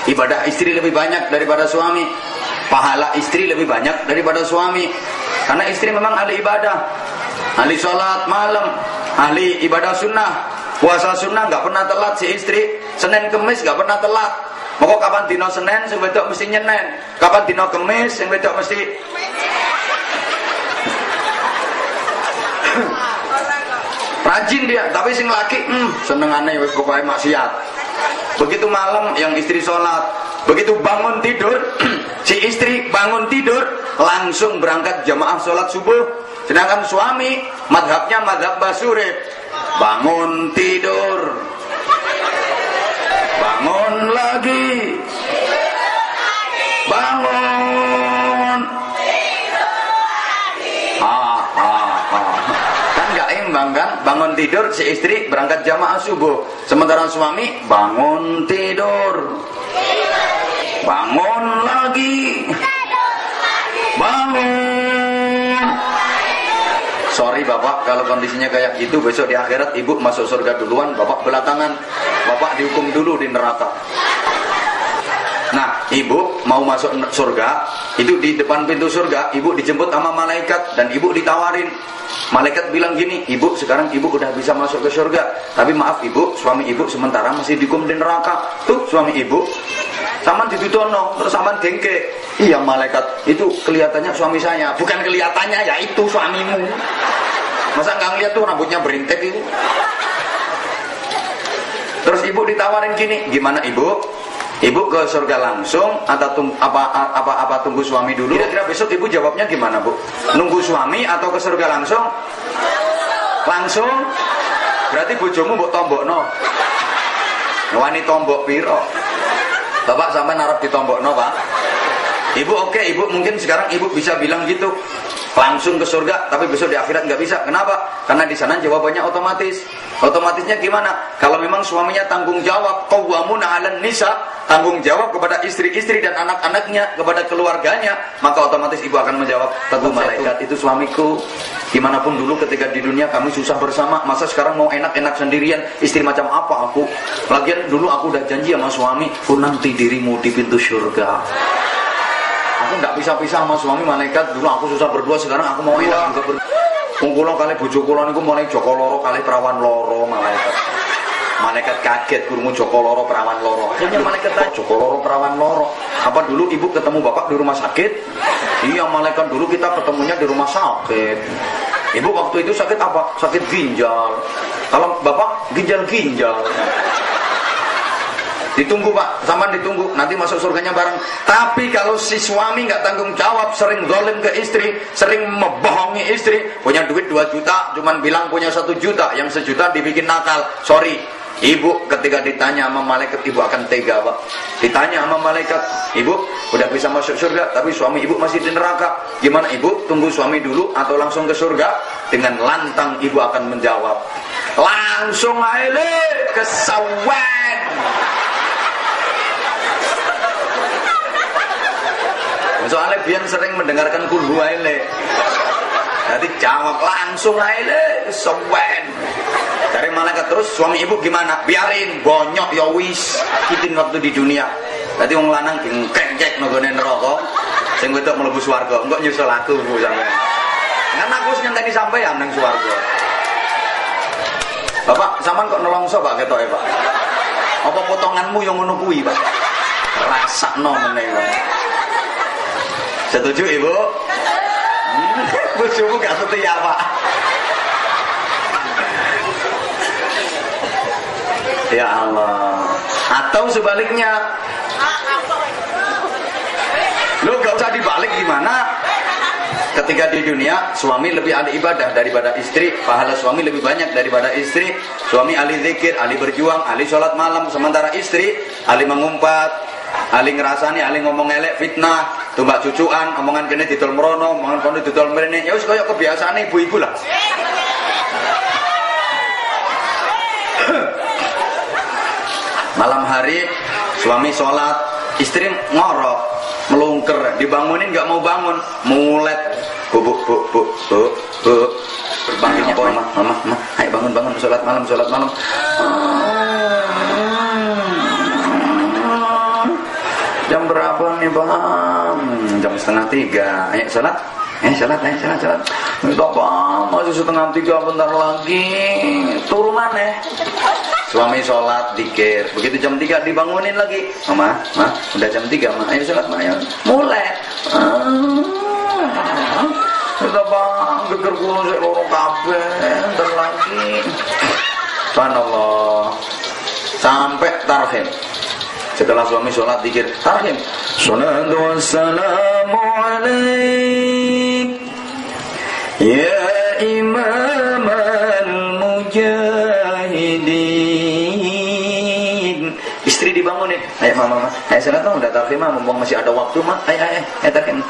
ibadah istri lebih banyak daripada suami, pahala istri lebih banyak daripada suami. Karena istri memang ahli ibadah, ahli sholat malam, ahli ibadah sunnah, puasa sunnah nggak pernah telat si istri. Senin Kemis nggak pernah telat. Pokok kapan dino Senin sing wedok mesti nyenen, kapan dino Kemis sing wedok mesti rajin dia. Tapi sing laki senengane wis pokoke maksiat. Begitu malam yang istri sholat, begitu bangun tidur si istri bangun tidur langsung berangkat jamaah sholat subuh. Sedangkan suami madhabnya madhab Basuri, bangun tidur, bangun lagi, bangun, kan gak imbang kan? Bangun tidur si istri berangkat jamaah subuh, sementara suami bangun tidur, bangun lagi, bangun. Sorry Bapak, kalau kondisinya kayak gitu besok di akhirat ibu masuk surga duluan, Bapak belakangan. Bapak dihukum dulu di neraka. Nah, ibu mau masuk surga, itu di depan pintu surga, ibu dijemput sama malaikat dan ibu ditawarin. Malaikat bilang gini, ibu sekarang ibu udah bisa masuk ke surga, tapi maaf ibu, suami ibu sementara masih dihukum di neraka. Tuh suami ibu, saman ditutono, terus saman dengke. Iya malaikat, itu kelihatannya suami saya, bukan kelihatannya ya itu suamimu. Masa nggak ngeliat tuh rambutnya berintek itu? Terus ibu ditawarin gini, gimana ibu? Ibu ke surga langsung atau tunggu suami dulu? Kira-kira besok ibu jawabnya gimana Bu? Nunggu suami atau ke surga langsung? Langsung? Berarti bojomu mbok tombokno. Wani tombok piro? Bapak sampai narap ditombokno Pak. Ibu oke, ibu mungkin sekarang ibu bisa bilang gitu. Langsung ke surga, tapi besok di akhirat nggak bisa. Kenapa? Karena di sana jawabannya otomatis. Otomatisnya gimana? Kalau memang suaminya tanggung jawab, qawwamuna 'alan nisa, tanggung jawab kepada istri-istri dan anak-anaknya, kepada keluarganya, maka otomatis ibu akan menjawab, tentu malaikat itu suamiku. Gimana pun dulu ketika di dunia kami susah bersama, masa sekarang mau enak-enak sendirian? Istri macam apa aku? Lagian dulu aku udah janji sama suami, ku nanti dirimu di pintu surga. Aku nggak pisah-pisah sama suami malaikat. Dulu aku susah berdua, sekarang aku mau enak juga berdua. Kula kali bojo kula niku mulai Joko loro kali perawan loro malaikat. Malaikat kaget krungu Joko loro perawan loro. Akhirnya malaikat tanya, Joko loro perawan loro. Apa dulu ibu ketemu bapak di rumah sakit? Iya malaikat, dulu kita ketemunya di rumah sakit. Ibu waktu itu sakit apa? Sakit ginjal. Kalau bapak ginjal-ginjal. Ditunggu Pak, zaman ditunggu, nanti masuk surganya bareng. Tapi kalau si suami nggak tanggung jawab, sering zalim ke istri, sering membohongi istri, punya duit 2 juta, cuman bilang punya 1 juta, yang 1 juta dibikin nakal. Sorry, ibu ketika ditanya sama malaikat, ibu akan tega Pak. Ditanya sama malaikat, ibu udah bisa masuk surga, tapi suami ibu masih di neraka. Gimana ibu? Tunggu suami dulu atau langsung ke surga? Dengan lantang ibu akan menjawab, langsung aja ke sawan. Soalnya biar sering mendengarkan kulhu aile. Jadi jawab langsung aile kesewen. Dari malaikat terus suami ibu gimana? Biarin bonyok ya wis. Kitin waktu di dunia. Jadi wong lanang dingkek nggone neraka. Sing wedok mlebu swarga. Engko nyusul aku Bu sampean. Kan aku wis nyenteni sampean nang swarga. Bapak, sampean kok nelongso Pak ketoke Pak? Apa potonganmu yang ngono kuwi Pak? Rasakno meneh. Setuju Ibu? Bojomu gak setia Pak. Ya Allah. Atau sebaliknya, lu gak usah dibalik gimana? Ketika di dunia suami lebih ahli ibadah daripada istri, pahala suami lebih banyak daripada istri. Suami ahli zikir, ahli berjuang, ahli sholat malam, sementara istri ahli mengumpat, ahli ngerasani, ahli ngomong elek, fitnah, tumbak cucuan, omongan kene didol merono, omongan kono didol mrene. Ya wis kaya kebiasaane ibu-ibu lah. Malam hari suami sholat, istri ngorok, melungker, dibangunin nggak mau bangun, mulet, bu, bangunnya mama, ayo bangun, sholat malam, jam berapa nih bang? Jam 2:30, ayo sholat. Sholat. Minta bang, masih 2:30, bentar lagi turunan ya. Suami sholat, dikir. Begitu jam 3 dibangunin lagi. Mama, udah jam 3, Ma. Ayo sholat, Ma. Ayo. Mulai. Minta bang, geger kulo saya lorong kabeh, bentar lagi. Subhanallah. Sampai tarhim. Setelah suami sholat, dikir. Tarhim. Salatu wassalamu alaik. Ya imam al-mujahidin. Istri dibangunin. Ayo mama, ayo sholat dong, udah tarhim mumpung masih ada waktu mah. Ayo tarhim.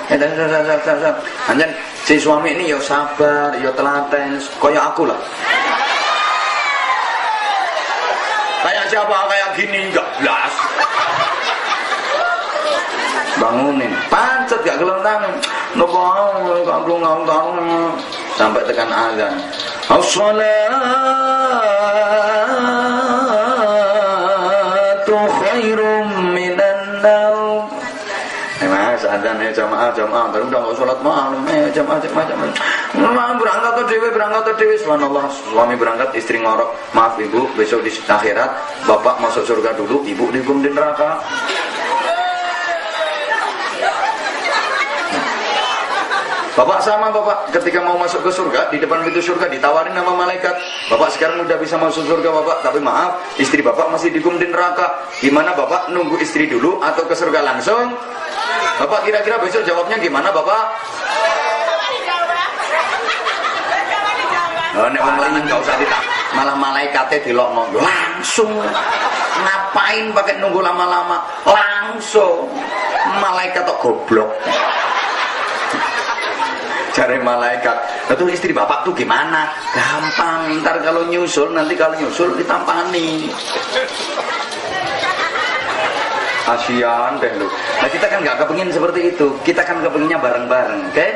Anjan si suami ini yo sabar, yo telaten, kayak aku lah. Kayak siapa kayak gini enggak jelas. Bangunin, pancet gak gelem tangan. Nobang kampung sampai tekan azan. As-salatu khairum minan naum. Mas azan ya jamaah baru udah enggak salat malam. Jamaah. Berangkat tuh dewe. Subhanallah, suami berangkat, istri ngorok. Maaf ibu, besok di akhirat bapak masuk surga dulu, ibu dihukum di neraka. Bapak sama bapak ketika mau masuk ke surga, di depan pintu surga ditawarin sama malaikat, bapak sekarang udah bisa masuk surga bapak, tapi maaf istri bapak masih dihukum di neraka. Gimana bapak, nunggu istri dulu atau ke surga langsung? Bapak kira-kira besok jawabnya gimana bapak? Oh, nek wong lanang enggak usah ditanya, malah malaikatnya dilokno langsung. Ngapain pakai nunggu lama-lama? Langsung. Malaikat kok goblok. Cari malaikat, betul istri bapak tuh gimana? Gampang, ntar kalau nyusul ditampani. Kasian deh lu. Nah kita kan nggak kepengin seperti itu, kita kan kepinginnya bareng-bareng, oke?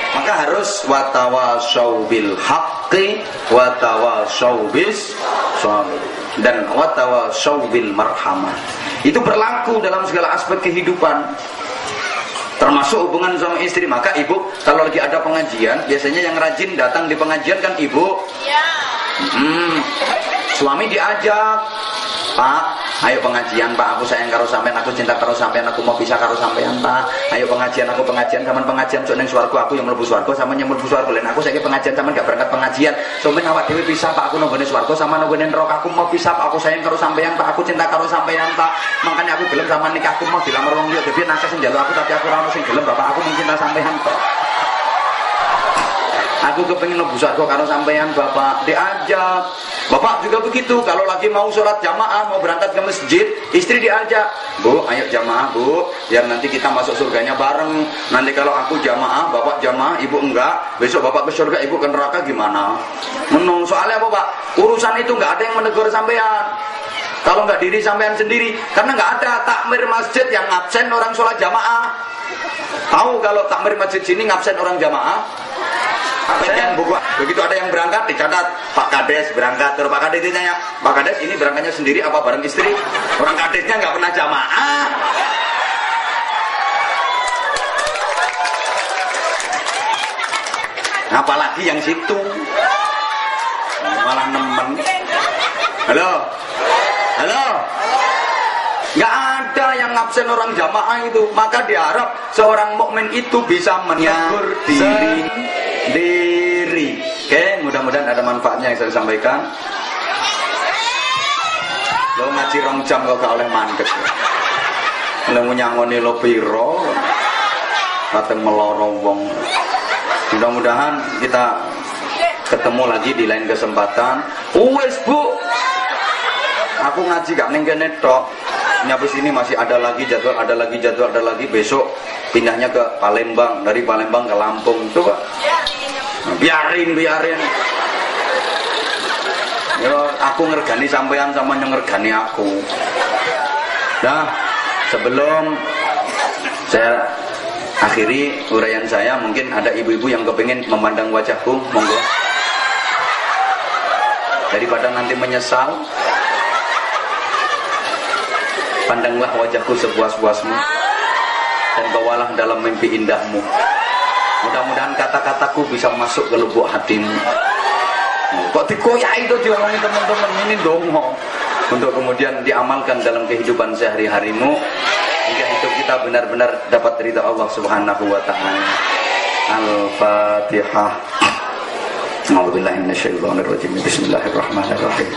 Maka harus watawasau bil haqqi watawasau bis sabr dan watawasau bil marhamah. Itu berlaku dalam segala aspek kehidupan. Termasuk hubungan suami istri. Maka ibu kalau lagi ada pengajian, biasanya yang rajin datang di pengajian kan ibu. Ya. Suami diajak, Pak, ayo pengajian Pak, aku sayang karo sampean, aku cinta karo sampean, aku mau pisah karo sampean Pak. Ayo pengajian, aku pengajian, kapan pengajian sok ning swarga, aku yang mlebu swarga, sampean yang mlebu swarga. Len aku saiki pengajian, sampean gak berangkat pengajian. Sampeyan awak dhewe pisah Pak, aku nang swarga sama nang neraka, aku mau pisah Pak, aku sayang karo sampean Pak, aku cinta karo sampean Pak. Makanya aku gelem sama nikah, aku mau dilamar wong liya, dhewe nakes sing njaluk aku tapi aku ora ono sing gelem Bapak, aku mencinta sampean Pak. Aku kepengin mlebu swarga karo sampean Bapak, diajak. Bapak juga begitu, kalau lagi mau sholat jamaah, mau berangkat ke masjid, istri diajak, Bu, ayo jamaah Bu, biar nanti kita masuk surganya bareng. Nanti kalau aku jamaah, bapak jamaah, ibu enggak, besok bapak ke surga, ibu ke neraka gimana? Menung, soalnya apa Pak? Urusan itu enggak ada yang menegur sampean. Kalau enggak diri sampean sendiri, karena enggak ada takmir masjid yang ngabsen orang sholat jamaah. Tahu kalau takmir masjid sini ngabsen orang jamaah? Begitu ada yang berangkat dicatat Pak Kades berangkat, terus Pak Kades ditanya, Pak Kades ini berangkatnya sendiri apa bareng istri? Orang Kadesnya nggak pernah jamaah. Apalagi yang situ. Malah nemen. Halo. Halo. Nggak ada yang ngabsen orang jamaah itu. Maka diharap seorang mukmin itu bisa menegur diri. Oke, mudah-mudahan ada manfaatnya yang saya sampaikan. Lo ngaji rong jam kok gak oleh mandek. Lo nyangoni lo piro. Kata meloro wong. Mudah-mudahan kita ketemu lagi di lain kesempatan. Wes Bu, aku ngaji gak ning kene tok. Nyabis ini masih ada lagi jadwal, ada lagi besok pindahnya ke Palembang, dari Palembang ke Lampung. Coba biarin. Yo, aku ngergani sampean sama yang ngergani aku. Nah, sebelum saya akhiri uraian saya, mungkin ada ibu-ibu yang kepingin memandang wajahku, monggo. Daripada nanti menyesal, pandanglah wajahku sepuas-puasmu dan bawalah dalam mimpi indahmu. Mudah-mudahan kata-kataku bisa masuk ke lubuk hatimu. Kok dikoyak itu diomongi teman-teman ini dong, untuk kemudian diamalkan dalam kehidupan sehari-harimu hingga hidup kita benar-benar dapat ridha Allah Subhanahu wa taala. Al-Fatihah. A'udzubillahi minasyaitonir rajim. Bismillahirrahmanirrahim.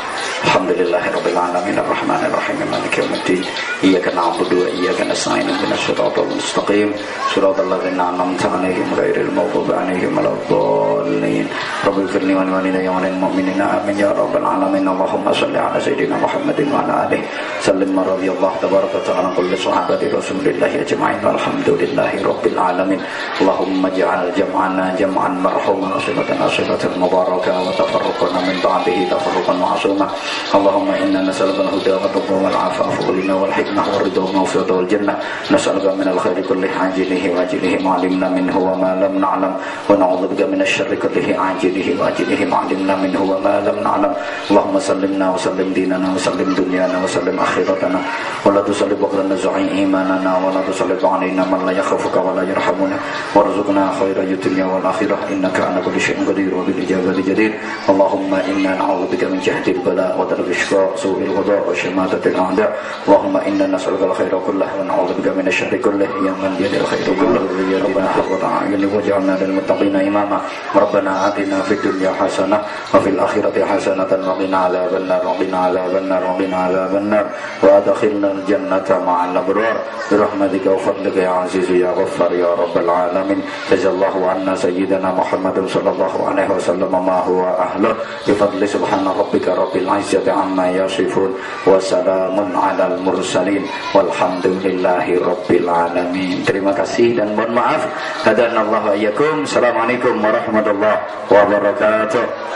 Alhamdulillahirabbil alamin arrahmanir rahim maliki yaumiddin. Iyyaka na'budu wa iyyaka nasta'in ihdinas siratal mustaqim siratal ladzina an'amta 'alaihim ghairil maghdubi 'alaihim waladdallin. Rabbil firli wal walidayya wal mu'minina amin ya rabbal alamin. Allahumma shalli 'ala sayyidina Muhammadin wa 'ala alihi sallim radhiyallahu tabaraka ta'ala kulli sahabati rasulillahi ajma'in walhamdulillahi rabbil alamin. Allahumma ij'al jam'ana jam'an marhuman wa silatan silatan mubarakah wa tafarruqana min ba'dihi tafarruqan ma'suma. Allahumma inna nas'aluka al-huda wa taqwa wal 'afafa wal ghina wal hikmah wal ridha wal maghfirata wal jannah. Nas'aluka min al-khairi kulli ajilihi wa ajilihi ma 'alimna minhu wa ma lam na'lam wa na'udzubika min asy-syarri kulli ajilihi wa ajilihi ma 'alimna minhu wa ma lam na'lam. Allahumma sallimna wa sallim dinana wa sallim dunyana wa sallim akhiratana wa la tusallib ba'dana zu'i imanana wa la tusallib 'alaina man la yakhafuka wa la yarhamuna warzuqna khairal dunya wal akhirah innaka 'ala kulli syai'in qadir wa bil ijabati jadir. Allahumma inna na'udzubika min jahdil bala wa darkil shiqa su'il qada wa syamatatil a'da. Allahumma inna nas'aluka al-khaira kullahu wa na'udzubika min asy-syarri kullihi ya man biyadil khairu kulluhu. Rabbana haqqqa a'yuni waj'alna lil muttaqina imama. Rabbana atina fid dunya hasanah wa fil akhirati hasanatan wa qina adzabannar wa qina adzabannar wa qina adzabannar wa adkhilna al-jannata ma'al abrar bi rahmatika wa fadlika ya aziz ya ghaffar ya rabbal alamin. Jazallahu anna sayyidina Muhammadin sallallahu alaihi wasallam ma huwa ahluh bi fadli subhana rabbika rabbil izzati amma yasifun wa salamun alal mursalin walhamdulillahi rabbil alamin. Terima kasih dan mohon maaf. Hadanallahu wa iyyakum. Assalamualaikum warahmatullahi wabarakatuh.